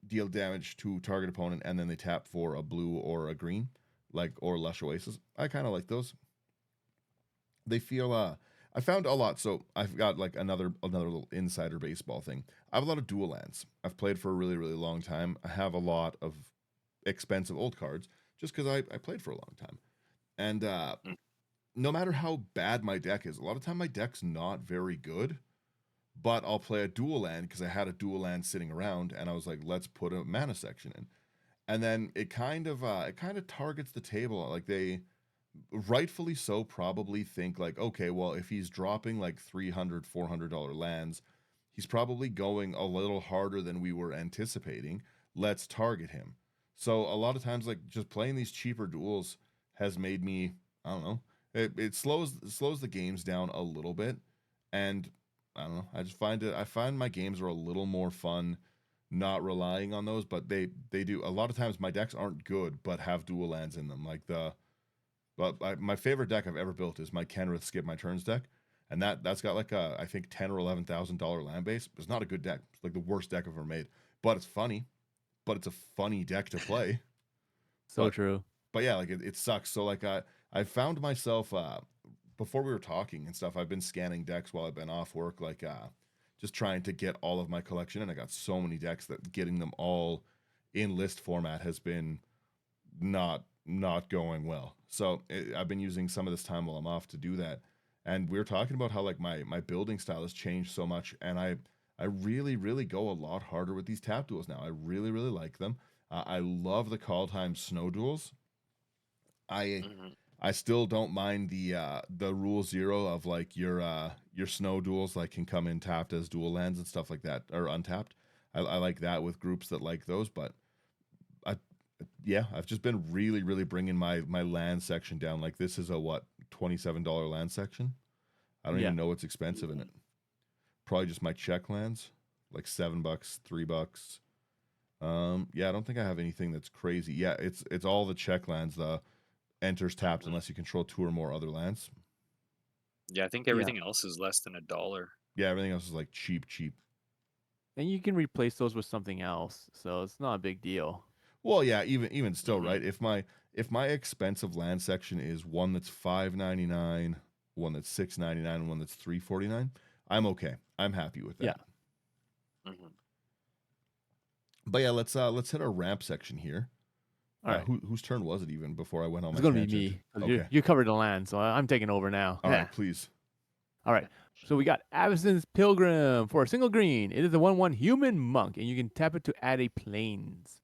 deal damage to target opponent, and then they tap for a blue or a green, or Lush Oasis. I kind of like those. They feel I found a lot. So I've got like another little insider baseball thing. I have a lot of dual lands. I've played for a really, really long time. I have a lot of expensive old cards just because I played for a long time. And Mm. no matter how bad my deck is, a lot of time my deck's not very good, but I'll play a dual land because I had a dual land sitting around and I was like, let's put a mana section in. And then it kind of targets the table. Like they rightfully so probably think like, okay, well, if he's dropping like $300-$400 lands, he's probably going a little harder than we were anticipating. Let's target him. So a lot of times, like just playing these cheaper duels has made me, I don't know, it slows the games down a little bit, and I don't know. I find my games are a little more fun, not relying on those, but they do a lot of times. My decks aren't good, but have dual lands in them. My favorite deck I've ever built is my Kenrith Skip My Turns deck, and that's got like a I think $10,000 or $11,000 land base. It's not a good deck. It's like the worst deck I've ever made, but it's funny. But it's a funny deck to play. So But true. but yeah, like it sucks. So like I found myself before we were talking and stuff. I've been scanning decks while I've been off work, like just trying to get all of my collection, and I got so many decks that getting them all in list format has been not going well. So I've been using some of this time while I'm off to do that. And we were talking about how like my building style has changed so much, and I really, really go a lot harder with these tap duels now. I really, really like them. I love the call time snow duels. I Hmm. I still don't mind the rule zero of like your snow duels like can come in tapped as dual lands and stuff like that or untapped. I like that with groups that like those, but I yeah, I've just been really, really bringing my land section down. Like this is a what $27 land section. I don't Yeah. even know what's expensive in it. Probably just my check lands, like $7, $3. Yeah, I don't think I have anything that's crazy. Yeah, it's all the check lands. The enters tapped Hmm. unless you control two or more other lands. Yeah, I think Yeah. everything else is less than $1. Yeah, everything else is like cheap, cheap. And you can replace those with something else, so it's not a big deal. Well, yeah, even still, Hmm. right? If my expensive land section is one that's $5.99, one that's $6.99, and one that's $3.49, I'm okay. I'm happy with Yeah. that. Hmm. But yeah, let's hit our ramp section here. All right. Whose turn was it even before I went on It's my gonna be tangent? me. 'Cause Okay. you covered the land, so I'm taking over now. All Yeah. right, please. All right. So we got Avacyn's Pilgrim for a single green. It is a 1/1 human monk, and you can tap it to add a plains.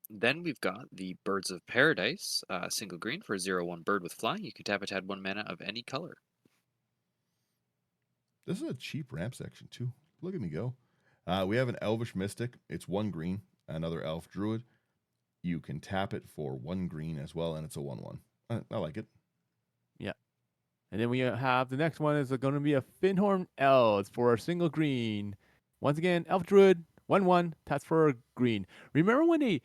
Then we've got the Birds of Paradise, single green for a 0/1 bird with flying. You can tap it to add 1 mana of any color. This is a cheap ramp section too. Look at me go. We have an Elvish Mystic. It's 1 green. Another Elf Druid. You can tap it for 1 green as well, and it's a 1/1. I like it. Yeah. And then we have the next one is going to be a Finhorn Elves for a single green. Once again, Elf Druid, 1/1, taps for a green. Remember when they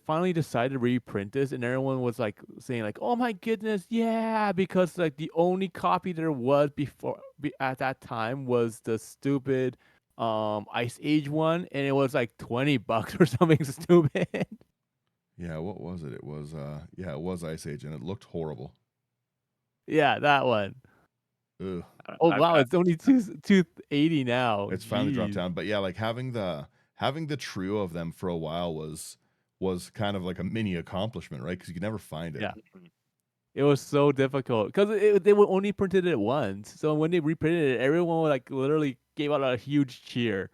finally decided to reprint this and everyone was like saying like, "Oh my goodness, yeah," because like the only copy there was at that time was the stupid Ice Age one and it was like $20 or something stupid. Yeah, what was it? It was it was Ice Age, and it looked horrible. Yeah, that one. Ugh. Oh I've wow, got. it's only 280 now. It's finally dropped Jeez. down. But yeah, like having the trio of them for a while was kind of like a mini accomplishment, right? Because you could never find it. Yeah. Mhm. It was so difficult because they were only printed it once. So when they reprinted it, everyone like literally gave out a huge cheer.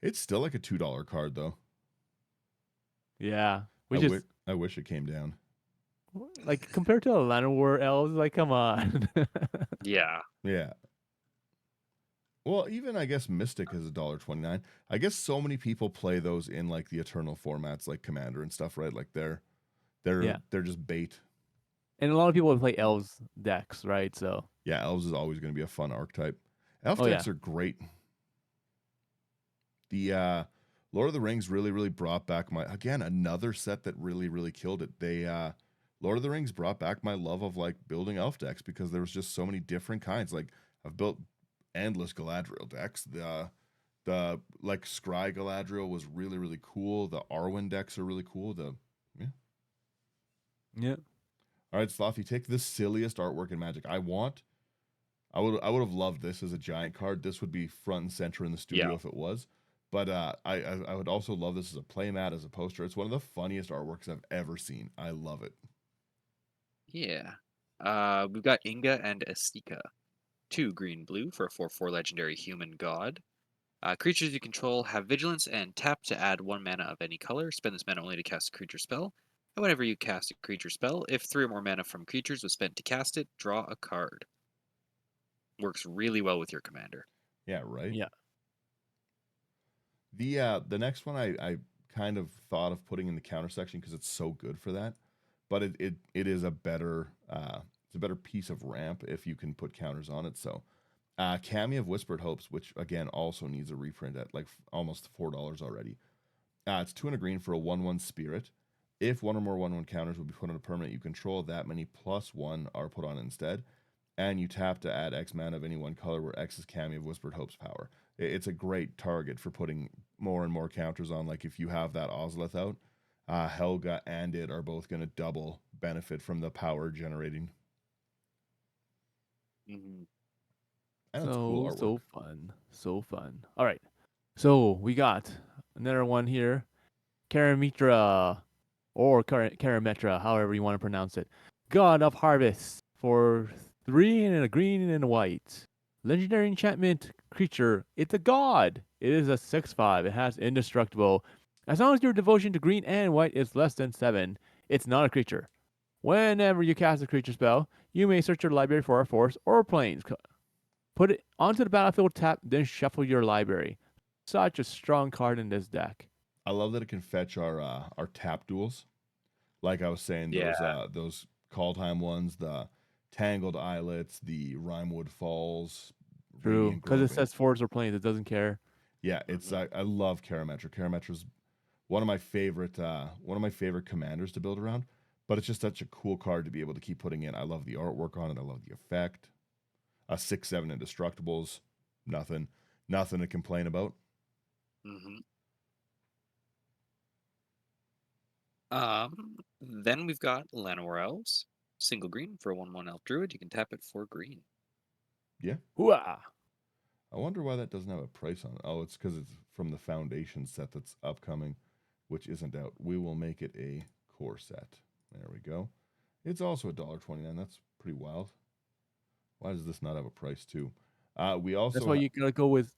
It's still like a $2 card though. Yeah, I which wish is I wish it came down. like compared to a Land War elves, like come on. Yeah. Yeah. Well, even I guess Mystic is $1.29. I guess so many people play those in like the Eternal formats, like Commander and stuff, right? Like they're they're Yeah, they're just bait. and a lot of people play elves decks, right? So Yeah, elves is always going to be a fun archetype. Elf oh yeah, decks are great. The Lord of the Rings really, really brought back my again another set that really, really killed it. They Lord of the Rings brought back my love of like building elf decks because there was just so many different kinds. Like I've built endless Galadriel decks. The like Scry Galadriel was really, really cool. The Arwen decks are really cool. The yeah. yeah, All right, Slothy, take the silliest artwork in Magic. I would have loved this as a giant card. This would be front and center in the studio Yeah. if it was. But I would also love this as a playmat, as a poster. It's one of the funniest artworks I've ever seen. I love it. Yeah. We've got Inga and Estika. 2 green blue for a 4/4 legendary human god. Creatures you control have vigilance and tap to add 1 mana of any color. Spend this mana only to cast a creature spell. And whenever you cast a creature spell, if 3 or more mana from creatures was spent to cast it, draw a card. Works really well with your commander. Yeah, right. yeah, The next one I kind of thought of putting in the counter section because it's so good for that. But it is a better it's a better piece of ramp if you can put counters on it. So Cameo of Whispered Hopes, which again also needs a reprint at like almost $4 already. It's 2 and a green for a 1/1 spirit. If one or more 1/1 counters will be put on a permanent you control, that many +1 are put on instead. And you tap to add X mana of any one color where X is Cameo of Whispered Hope's power. It's a great target for putting more and more counters on. Like if you have that Ozlith out, Helga and it are both going to double benefit from the power generating. Hmm. And it's cool artwork. so fun, so fun. All right, so we got another one here, Karamitra or Karametra, however you want to pronounce it. God of Harvest for 3 and a green and a white. Legendary enchantment creature. It's a god. It is a 6/5. It has indestructible. As long as your devotion to green and white is less than 7, it's not a creature. Whenever you cast a creature spell, you may search your library for a force or planes. Put it onto the battlefield, tap, then shuffle your library. Such a strong card in this deck. I love that it can fetch our tap duels. Like I was saying, Yeah. those call time ones, the Tangled Islets, the Rimewood Falls, True, Radiant because it Grove. says force or planes. It doesn't care. Yeah, it's I love Karametra. Karametra's one of my favorite commanders to build around. But it's just such a cool card to be able to keep putting in. I love the artwork on it. I love the effect. 6/7 indestructibles, nothing to complain about. Mm-hmm. Then we've got Llanowar Elves. Single green for a 1/1 elf druid. You can tap it for green. Yeah. Hooah! I wonder why that doesn't have a price on it. Oh, it's because it's from the foundation set that's upcoming, which isn't out. We will make it a core set. There we go. It's also $1.29. That's pretty wild. Why does this not have a price too? We also That's why you gotta go with,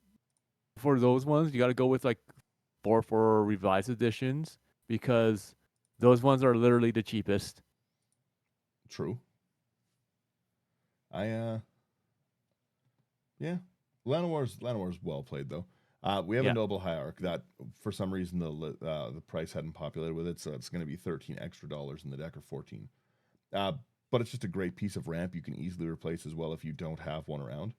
for those ones, you gotta go with like 4 revised editions, because those ones are literally the cheapest. True. Yeah. Llanowar well played though. We have a Yeah. Noble Hierarch that for some reason the price hadn't populated with it, so it's going to be $13 extra in the deck, or 14. But it's just a great piece of ramp you can easily replace as well if you don't have one around.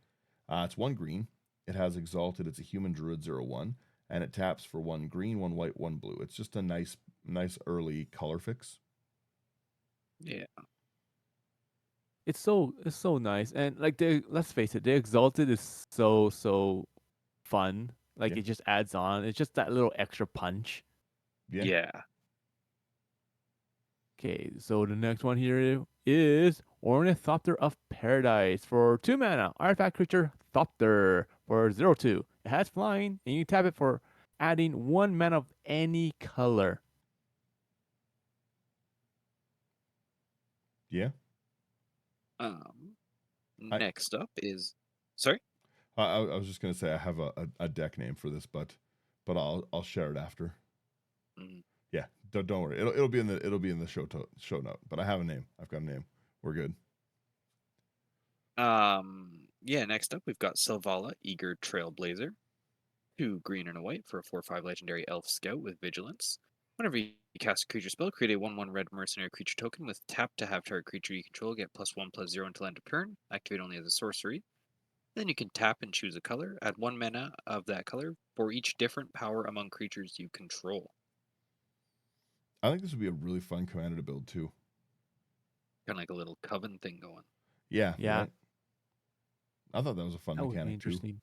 It's 1 green. It has Exalted. It's a human druid 0/1, and it taps for 1 green, 1 white, 1 blue. It's just a nice early color fix. Yeah. It's so nice, and like let's face it, the Exalted is so fun. Like Yeah. it just adds on. It's just that little extra punch. Yeah. Okay, so the next one here is Ornithopter of Paradise for 2 mana. Artifact creature Thopter for 0/2. It has flying, and you tap it for adding 1 mana of any color. Yeah. Next up is, sorry. I was just gonna say I have a deck name for this, but I'll share it after. Mhm. Yeah, don't worry. It'll be in the show note. But I have a name. I've got a name. We're good. Yeah. Next up, we've got Selvala, Eager Trailblazer. 2 green and a white for a 4/5 legendary elf scout with vigilance. Whenever you cast a creature spell, create a 1/1 red mercenary creature token with tap to have target creature you control get +1/+0 until end of turn. Activate only as a sorcery. Then you can tap and choose a color. Add 1 mana of that color for each different power among creatures you control. I think this would be a really fun commander to build too. Kind of like a little coven thing going. Yeah. Yeah. Right. I thought that was a fun That would be mechanic too. interesting.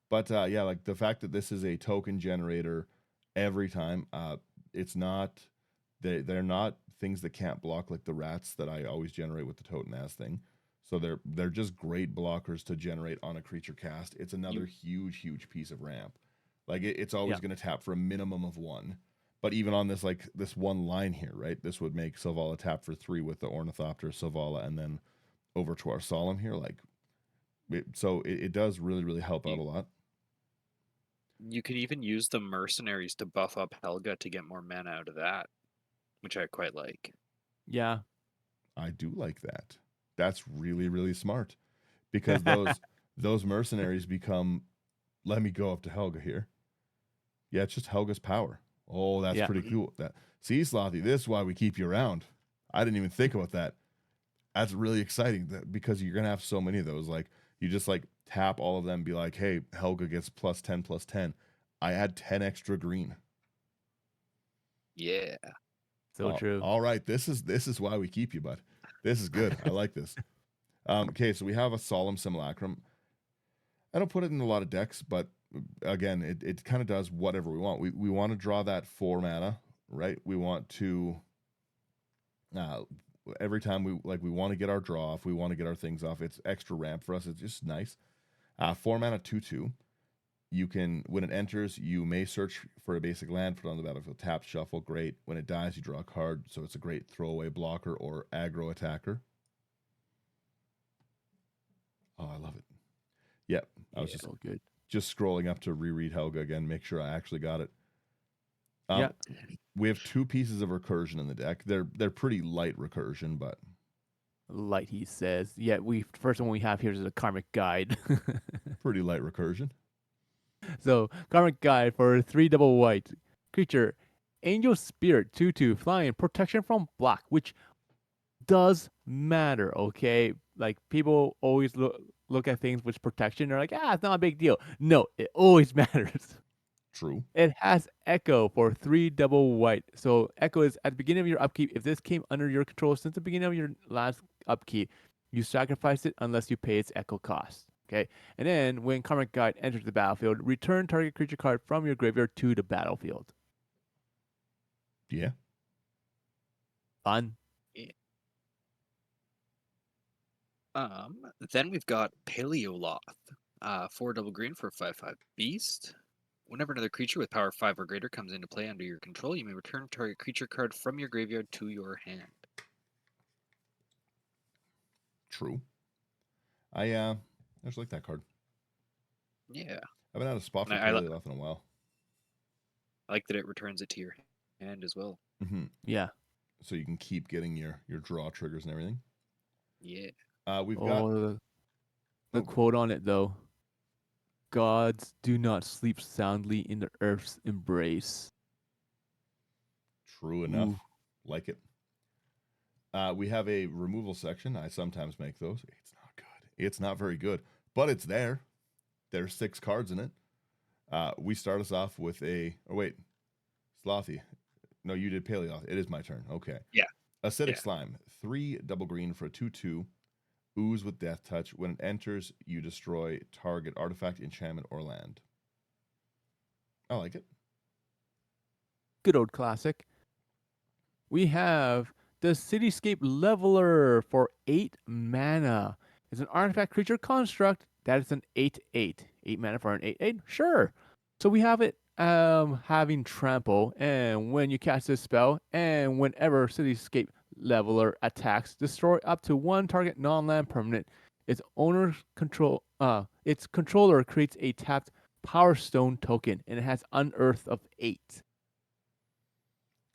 But yeah, like the fact that this is a token generator every time. It's not they're not things that can't block like the rats that I always generate with the Totem As thing. So they're just great blockers to generate on a creature cast. It's another huge piece of ramp. Like it's always Yeah. going to tap for a minimum of 1. But even on this this one line here, right? This would make Selvala tap for 3 with the Ornithopter, Selvala, and then over to our Solemn here. Like it does really help out a lot. You can even use the mercenaries to buff up Helga to get more mana out of that, which I quite like. Yeah. I do like that. That's really smart, because those mercenaries become, let me go up to Helga here. Yeah, it's just Helga's power. Oh, that's Yeah. pretty cool. See, Slothy, this is why we keep you around. I didn't even think about that. That's really exciting because you're gonna have so many of those. Like you just like tap all of them, be like, hey, Helga gets +10/+10. I add 10 extra green. Yeah. So true. All right, this is why we keep you, bud. This is good. I like this. Okay, so we have a Solemn Simulacrum. I don't put it in a lot of decks, but again, it kind of does whatever we want. We want to draw that 4 mana, right? We want to every time we want to get our draw off, we want to get our things off. It's extra ramp for us. It's just nice. 4 mana 2/2. You can, when it enters, you may search for a basic land, put it on the battlefield, tap, shuffle. Great. When it dies, you draw a card, so it's a great throwaway blocker or aggro attacker. Oh, I love it. Yep. I was Yeah, so good. just scrolling up to reread Helga again, make sure I actually got it. Yeah. We have 2 pieces of recursion in the deck. They're pretty light recursion, but Light, he says. Yeah, first one we have here is a Karmic Guide. pretty light recursion. So, Karmic Guide for 3 double white creature, Angel Spirit 2/2 flying protection from black, which does matter. Okay, like people always look at things with protection. They're like, it's not a big deal. No, it always matters. True. It has Echo for 3 double white. So Echo is at the beginning of your upkeep. If this came under your control since the beginning of your last upkeep, you sacrifice it unless you pay its Echo cost. Okay. And then when Karmic Guide enters the battlefield, return target creature card from your graveyard to the battlefield. Yeah. Fun. Yeah. Then we've got Paleoloth. 4 double green for a 5/5 beast. Whenever another creature with power 5 or greater comes into play under your control, you may return target creature card from your graveyard to your hand. True. I just like that card. Yeah. I haven't had a spot for And I Paleoloth in a while. like that it returns it to your hand as well. Mm-hmm. Yeah. So you can keep getting your draw triggers and everything. Yeah. We've got the quote on it though. Gods do not sleep soundly in the earth's embrace. True enough. Ooh. Like it. We have a removal section. I sometimes make those. It's not good. It's not very good, but it's there. There's 6 cards in it. We start us off with Slothy. No, you did Paleoth. It is my turn. Okay. Yeah. Acidic Slime. 3 double green for a 2/2. Ooze with Death Touch. When it enters, you destroy target artifact, enchantment, or land. I like it. Good old classic. We have the Cityscape Leveler for 8 mana. It's an artifact creature construct that is an 8/8. 8 mana for an 8/8? Sure. So we have it having trample, and when you cast this spell, and whenever Cityscape Leveler attacks, destroy up to 1 target non-land permanent. Its controller creates a tapped Power Stone token, and it has Unearth of 8.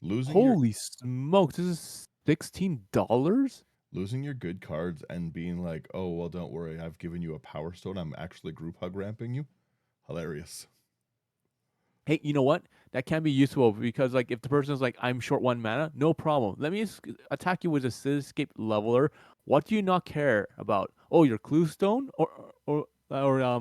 Holy smokes, this is $16? Losing your good cards and being like, oh, well, don't worry, I've given you a Power Stone. I'm actually group hug ramping you. Hilarious. Hey, you know what? That can be useful because, like, if the person's like, I'm short 1 mana, no problem. Let me attack you with a Cityscape Leveler. What do you not care about? Oh, your Clue Stone or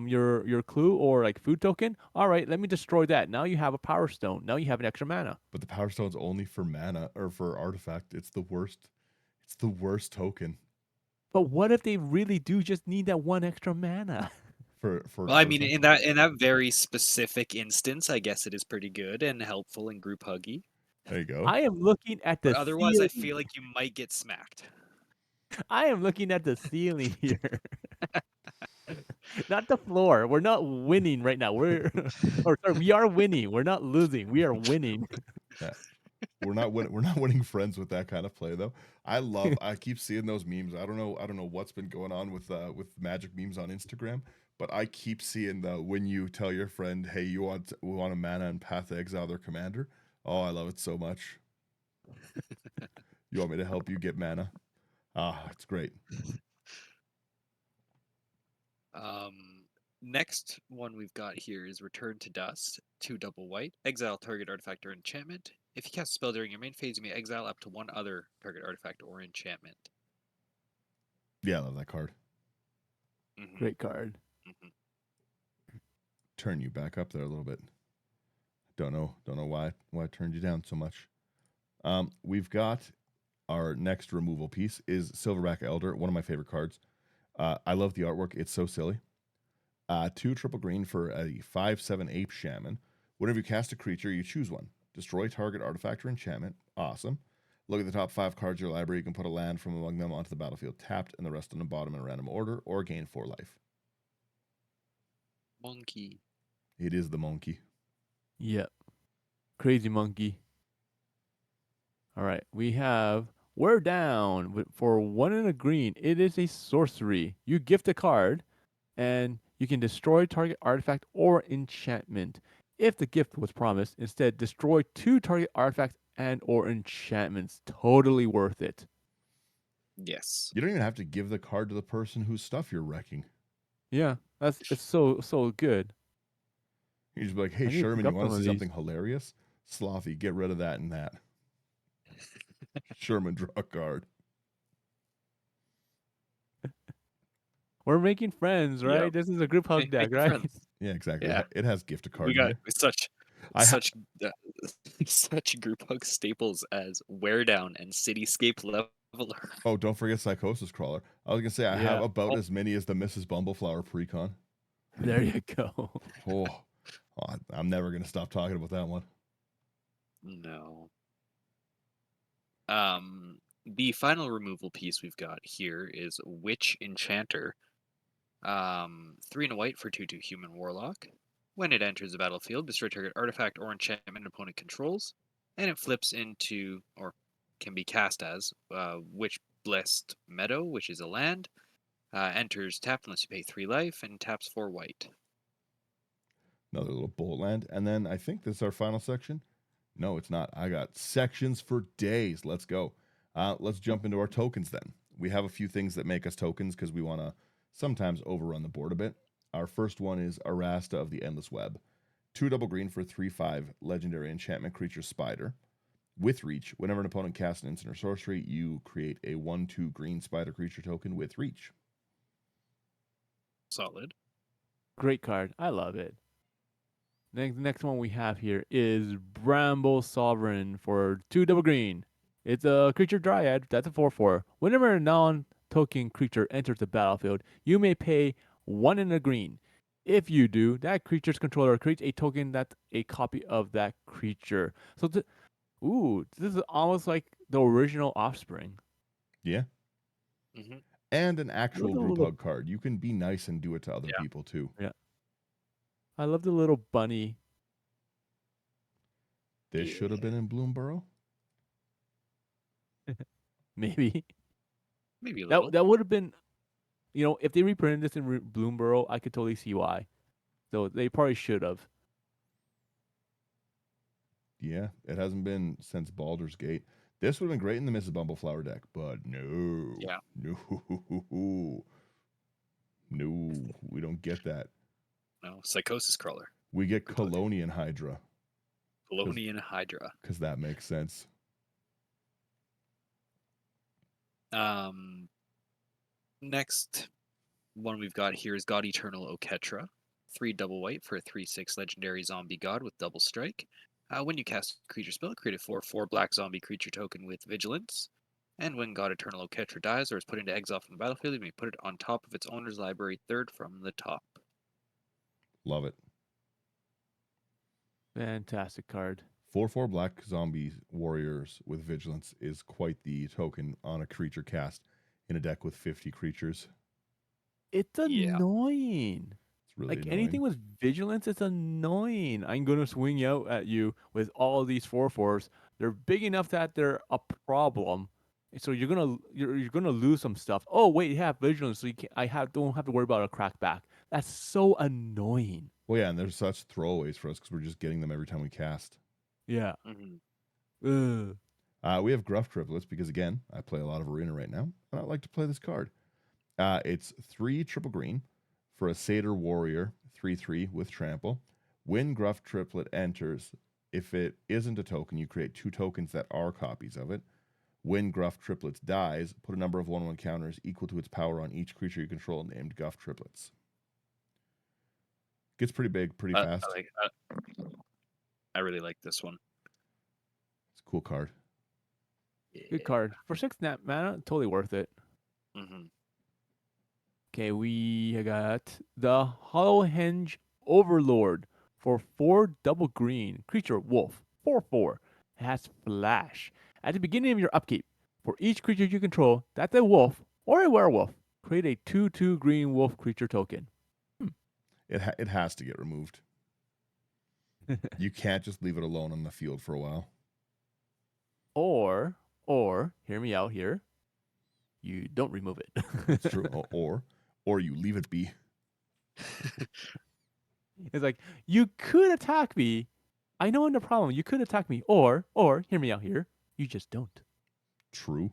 your Clue or like food token? All right, let me destroy that. Now you have a Power Stone. Now you have an extra mana. But the Power Stone's only for mana or for artifact. It's the worst. It's the worst token. But what if they really do just need that 1 extra mana? Well, I mean, in that very specific instance, I guess it is pretty good and helpful and group huggy. There you go. I am looking at the But otherwise, ceiling. I feel like you might get smacked. I am looking at the ceiling here. Not the floor. We're not winning right now. We are winning. We're not losing. We are winning. Yeah. We're not winning friends with that kind of play though. I keep seeing those memes. I don't know what's been going on with magic memes on Instagram, but I keep seeing when you tell your friend, hey, we want a mana and path to exile their commander. Oh, I love it so much. You want me to help you get mana? It's great. Next one we've got here is Return to Dust, 2 double white, exile target artifact or enchantment. If you cast a spell during your main phase, you may exile up to 1 other target artifact or enchantment. Yeah, I love that card. Mm-hmm. Great card. Mm-hmm. Turn you back up there a little bit. Don't know why I turned you down so much. We've got our next removal piece is Silverback Elder, one of my favorite cards. I love the artwork. It's so silly. 2 triple green for a 5/7 Ape Shaman. Whenever you cast a creature, you choose one. Destroy target artifact or enchantment. Awesome. Look at the top 5 cards of your library. You can put a land from among them onto the battlefield tapped and the rest on the bottom in a random order or gain 4 life. Monkey. It is the monkey. Yep. Crazy monkey. All right. We have We're Down for 1 and a green. It is a sorcery. You gift a card. and you can destroy target artifact or enchantment. If the gift was promised, instead destroy 2 target artifacts and or enchantments. Totally worth it. Yes. You don't even have to give the card to the person whose stuff you're wrecking. Yeah, it's so good. You just be like, hey, I need to Sherman, pick you up want some to of see these. something hilarious? Slothy, get rid of that and that. Sherman, draw a card. We're making friends, right? Yep. This is a group hug deck, Making right? friends. Yeah, exactly. Yeah. It has gift a card We in got here. such I ha- such such group hug staples as Wear Down and Cityscape Leveler. Oh, don't forget Psychosis Crawler. I was going to say, I have Yeah. about Oh. as many as the Mrs. Bumbleflower precon. There you go. Oh, I'm never going to stop talking about that one. No. The final removal piece we've got here is Witch Enchanter. 3 and a white for 2/2 human warlock. When it enters the battlefield, destroy target artifact or enchantment opponent controls, and it flips into, or can be cast as, Witch Blessed Meadow, which is a land. Enters tapped unless you pay 3 life, and taps 4 white. Another little bolt land. And then I think this is our final section. No, it's not. I got sections for days. Let's go. Let's jump into our tokens then. We have a few things that make us tokens because we want to sometimes overrun the board a bit. Our first one is Arasta of the Endless Web. 2 double green for 3/5 legendary enchantment creature spider. With reach, whenever an opponent casts an instant or sorcery, you create a 1/2 green spider creature token with reach. Solid. Great card. I love it. Next one we have here is Bramble Sovereign for 2 double green. It's a creature dryad. That's a 4/4. Whenever a non-token creature enters the battlefield, you may pay 1 in a green. If you do, that creature's controller creates a token that's a copy of that creature. So, this is almost like the original Offspring. Yeah. Mm-hmm. And an actual group little, hug card. You can be nice and do it to other Yeah. people too. yeah. I love the little bunny. This should have been in Bloomborough. Maybe Maybe a little. that would have been, if they reprinted this in Bloomborough, I could totally see why. So they probably should have. Yeah, it hasn't been since Baldur's Gate. This would have been great in the Mrs. Bumbleflower deck, but no. Yeah. No, we don't get that. No, Psychosis Crawler. We get Colonian Hydra. Colonian Hydra. Because that makes sense. Next one we've got here is God Eternal Oketra. 3 double white for a 3/6 legendary zombie god with double strike. When you cast a creature spell, create a 4/4 black zombie creature token with vigilance. And when God Eternal Oketra dies or is put into exile from the battlefield, you may put it on top of its owner's library, third from the top. Love it. Fantastic card. 4/4 black zombie warriors with vigilance is quite the token on a creature cast in a deck with 50 creatures. It's Yeah. annoying. It's really Like annoying. anything with vigilance, it's annoying. I'm gonna swing out at you with all these 4/4s. They're big enough that they're a problem. So you're gonna lose some stuff. Oh wait, you have vigilance, so you can't, don't have to worry about a crackback. That's so annoying. Well, yeah, and there's such throwaways for us because we're just getting them every time we cast. Yeah. Mm-hmm. Ugh. We have Gruff Triplets because, again, I play a lot of Arena right now, and I like to play this card. It's 3 triple green for a Satyr Warrior, 3/3 with Trample. When Gruff Triplet enters, if it isn't a token, you create 2 tokens that are copies of it. When Gruff Triplets dies, put a number of 1/1 counters equal to its power on each creature you control named Gruff Triplets. Gets pretty big, pretty fast. I really like this one. It's a cool card. Yeah. Good card. For 6 mana, totally worth it. Mm-hmm. Okay, we got the Hollowhenge Overlord for 4 double green. Creature wolf. 4/4. It has flash. At the beginning of your upkeep, for each creature you control that's a wolf or a werewolf, create a 2/2 green wolf creature token. It has to get removed. You can't just leave it alone on the field for a while. Or, hear me out here, you don't remove it. It's true. Or you leave it be. It's like, you could attack me. I know I'm the problem. You could attack me, or hear me out here. You just don't. True.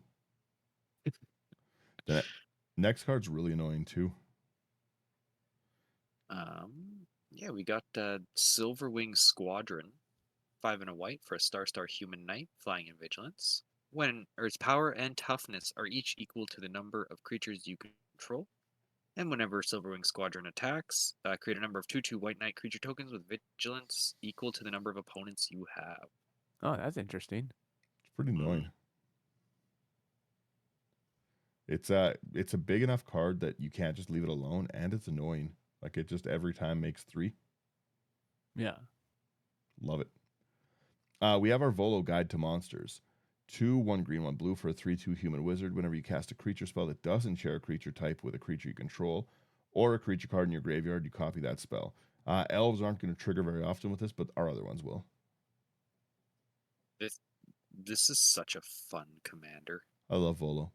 The next card's really annoying too. Yeah, we got Silverwing Squadron, 5 and a white for a star human knight, flying and vigilance. When its power and toughness are each equal to the number of creatures you control, and whenever Silverwing Squadron attacks, create a number of 2/2 white knight creature tokens with vigilance equal to the number of opponents you have. Oh, that's interesting. It's pretty annoying. It's a big enough card that you can't just leave it alone, and it's annoying. Like it just every time makes 3. Yeah. Love it. We have our Volo Guide to Monsters. 2, 1 green, 1 blue for a 3/2 human wizard. Whenever you cast a creature spell that doesn't share a creature type with a creature you control, or a creature card in your graveyard, you copy that spell. Elves aren't going to trigger very often with this, but our other ones will. This is such a fun commander. I love Volo.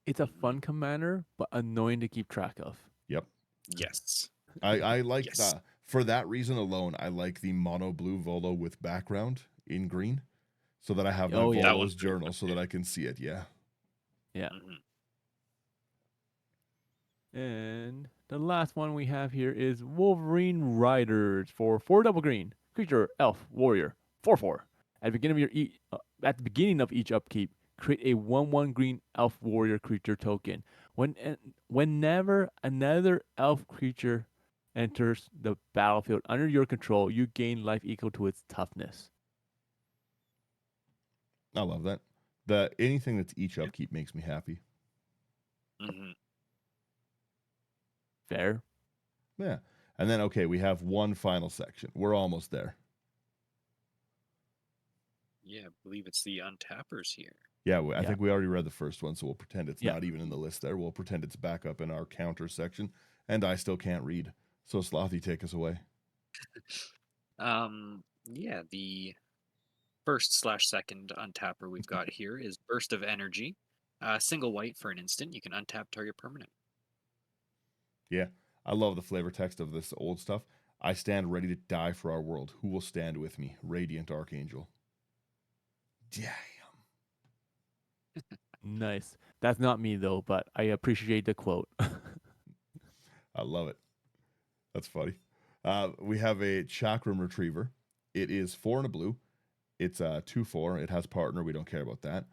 It's a fun commander, but annoying to keep track of. Yep. Yes. I like Yes. for that reason alone, I like the mono blue Volo with background in green, so that I have my Oh, yeah. That Volo's one's pretty journal so that I can see it. Yeah. Yeah. Mhm. And the last one we have here is Wolverine Riders for 4 double green. Creature, elf, warrior, 4/4. At the beginning of at the beginning of each upkeep, create a 1/1 green elf warrior creature token. Whenever another elf creature enters the battlefield under your control, you gain life equal to its toughness. I love that. Anything that's each upkeep makes me happy. Mhm. Fair. Yeah. And then okay, we have one final section. We're almost there. Yeah, I believe it's the untappers here. Yeah, I Yeah. think we already read the first one, so we'll pretend it's Yeah. not even in the list there. We'll pretend it's back up in our counter section, and I still can't read. So Slothy, take us away. Yeah, the first/second untapper we've got here is Burst of Energy. Single white for an instant. You can untap target permanent. Yeah, I love the flavor text of this old stuff. I stand ready to die for our world. Who will stand with me? Radiant Archangel. Damn. Nice. That's not me though, but I appreciate the quote. I love it. That's funny. We have a Chakram Retriever. It is 4 and a blue. It's 2/4. It has partner. We don't care about that.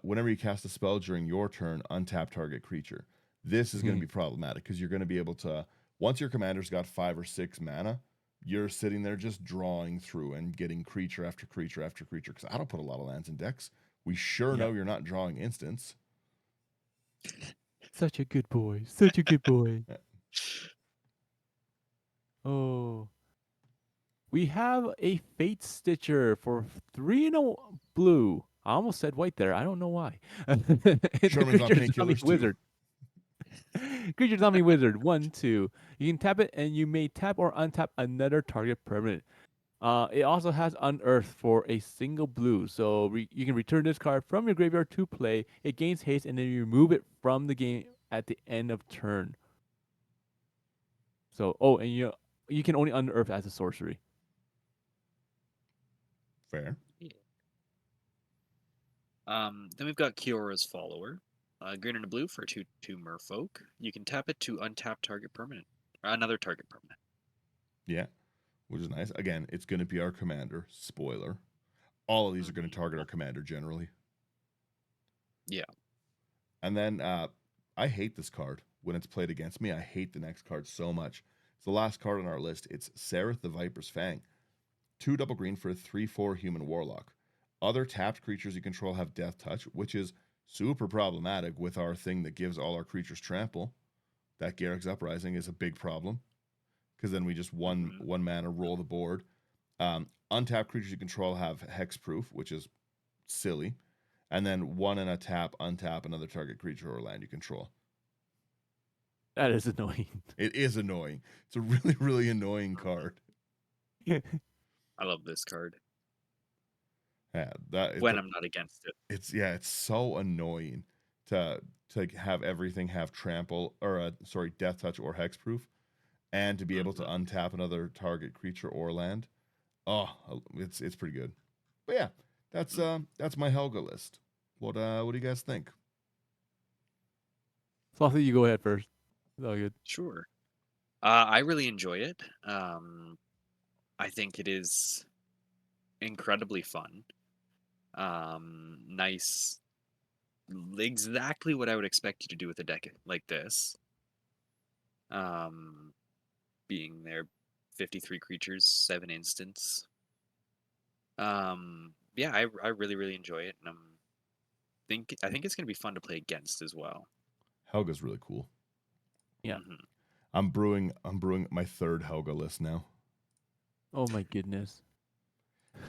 Whenever you cast a spell during your turn, untap target creature. This is going to be problematic because you're going to be able to, once your commander's got 5 or 6 mana, you're sitting there just drawing through and getting creature after creature after creature. Because I don't put a lot of lands in decks. We sure know you're not drawing instants. Such a good boy. Such a good boy. Oh. We have a Fate Stitcher for 3 and a blue. I almost said white there. I don't know why. It's a Sherman's on creature zombie painkillers too. wizard. Creature zombie wizard. 1/2. You can tap it, and you may tap or untap another target permanent. It also has Unearth for a single blue, so you can return this card from your graveyard to play. It gains haste, and then you remove it from the game at the end of turn. So, and you can only Unearth as a sorcery. Fair. Yeah. Then we've got Kiora's Follower. Green and a blue for 2/2 Merfolk. You can tap it to untap target permanent. Or another target permanent. Yeah, which is nice. Again, it's going to be our commander. Spoiler. All of these are going to target our commander generally. Yeah. And then I hate this card when it's played against me. I hate the next card so much. It's the last card on our list. It's Sereth the Viper's Fang. 2 double green for a 3/4 human warlock. Other tapped creatures you control have death touch, which is super problematic with our thing that gives all our creatures trample. That Garrick's Uprising is a big problem because then we just one mana roll the board. Untapped creatures you control have hexproof, which is silly. And then 1 and a tap, untap another target creature or land you control. That is annoying. It is annoying. It's a really, really annoying card. I love this card. Yeah, when I'm not against it. It's so annoying to have everything have trample or death touch or hexproof. and to be able to untap another target creature or land. Oh, it's pretty good. But yeah, that's my Helga list. What do you guys think? Slothy, you go ahead first. It's all good. Sure. I really enjoy it. I think it is incredibly fun. Nice, exactly what I would expect you to do with a deck like this. Being there, 53 creatures, 7 instants. Yeah, I really really enjoy it, and I think it's gonna be fun to play against as well. Helga's really cool. Yeah. Mhm. I'm brewing my third Helga list now. Oh my goodness.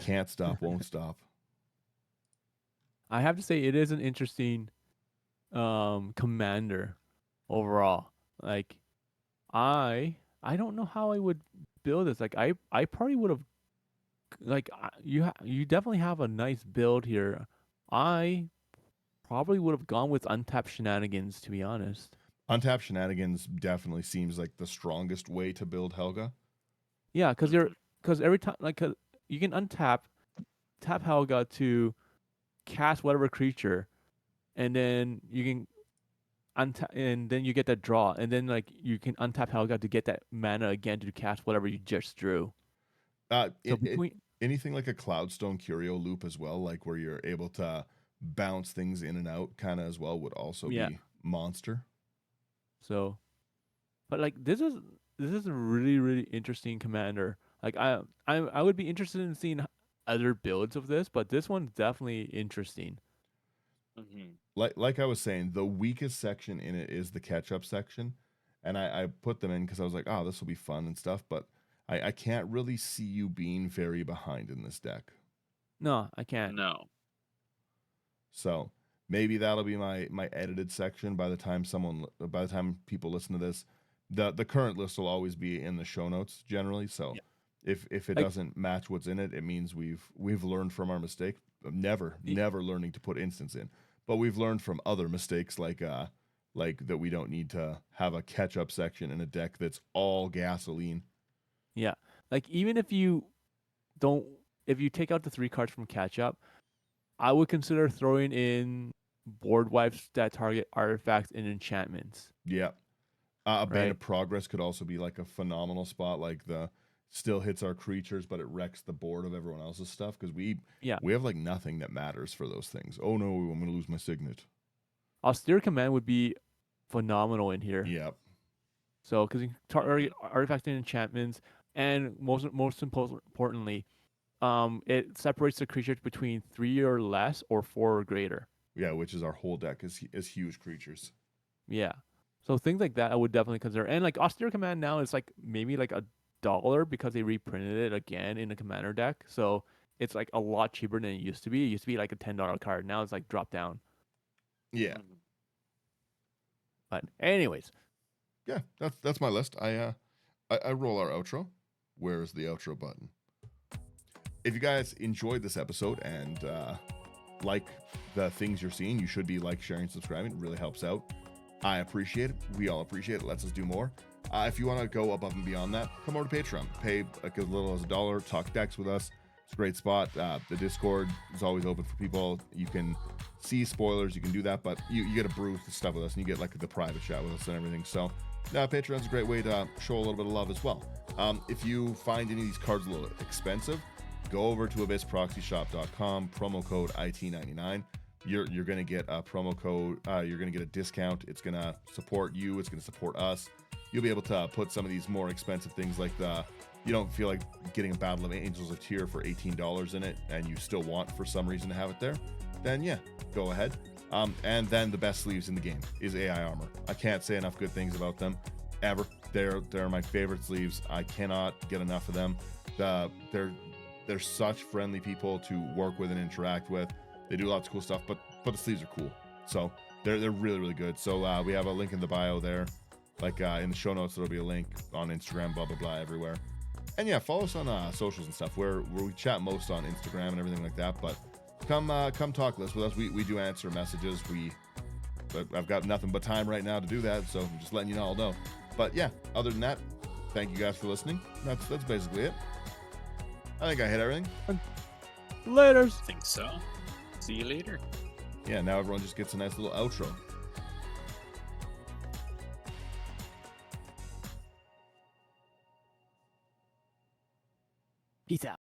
Can't stop, won't stop. I have to say it is an interesting commander overall. Like I don't know how I would build this. Like I probably would have like you definitely have a nice build here. I probably would have gone with untapped shenanigans, to be honest. Untap Shenanigans definitely seems like the strongest way to build Helga. Yeah, because Mhm. every time you can tap Helga to cast whatever creature, and then you can untap, and then you get that draw, and then like you can untap Helga to get that mana again to cast whatever you just drew. So between Anything like a Cloudstone Curio loop as well, like where you're able to bounce things in and out kind of as well, would also yeah, be monster. so but like this is a really really interesting commander. Like I would be interested in seeing other builds of this, but this one's definitely interesting. Mhm. Like I was saying, the weakest section in it is the catch up section, and I put them in because I was like, oh, this will be fun and stuff, but I can't really see you being very behind in this deck. No, I can't. No. So maybe that'll be my edited section by the time people listen to this. The current list will always be in the show notes generally. So Yeah. if it Like doesn't match what's in it, it means we've learned from our mistake. Never y- learning to put instance in, but we've learned from other mistakes like that we don't need to have a catch up section in a deck that's all gasoline. yeah, like even if you don't, if you take out the 3 cards from catch up, I would consider throwing in board wipes that target artifacts and enchantments. Yeah. A Bane Right? of Progress could also be like a phenomenal spot. Like the still hits our creatures, but it wrecks the board of everyone else's stuff because Yeah. we have like nothing that matters for those things. Oh no, I'm gonna lose my signet. Austere Command would be phenomenal in here. Yep. So, because you can Mhm. target artifacts and enchantments, and importantly, it separates the creature between 3 or less or 4 or greater. Yeah, which is our whole deck is huge creatures. Yeah. So things like that I would definitely consider. And like Austere Command now is like maybe like $1 because they reprinted it again in the commander deck. So it's like a lot cheaper than it used to be. It used to be like a $10 card. Now it's like dropped down. Yeah. Mhm. But anyways, Yeah, that's my list. I roll our outro. Where's the outro button? If you guys enjoyed this episode and like the things you're seeing, you should be like, sharing, subscribing. It really helps out. I appreciate it. We all appreciate it. Lets us do more. If you want to go above and beyond that, come over to Patreon. Pay like as little as $1. Talk decks with us. It's a great spot. The Discord is always open for people. You can see spoilers. You can do that, but you get to brew stuff with us, and you get like the private chat with us and everything. So Patreon's a great way to show a little bit of love as well. If you find any of these cards a little expensive, go over to abyssproxyshop.com, promo code IT99. You're going to get a promo code. You're going to get a discount. It's going to support you. It's going to support us. You'll be able to put some of these more expensive things like you don't feel like getting a Battle of Angels of Tyr for $18 in it, and you still want for some reason to have it there, then yeah, go ahead. And then the best sleeves in the game is AI Armor. I can't say enough good things about them ever. They're my favorite sleeves. I cannot get enough of them. They're such friendly people to work with and interact with. They do lots of cool stuff, but the sleeves are cool. So they're really really good. So we have a link in the bio there, like in the show notes. There'll be a link on Instagram, blah blah blah, everywhere. And yeah, follow us on socials and stuff. Where we chat most on Instagram and everything like that. But come talk with us. We do answer messages. I've got nothing but time right now to do that, so I'm just letting you all know. But yeah, other than that, thank you guys for listening. That's basically it. I think I hit everything. Laters. Think so. See you later. Yeah, now everyone just gets a nice little outro. Peace out.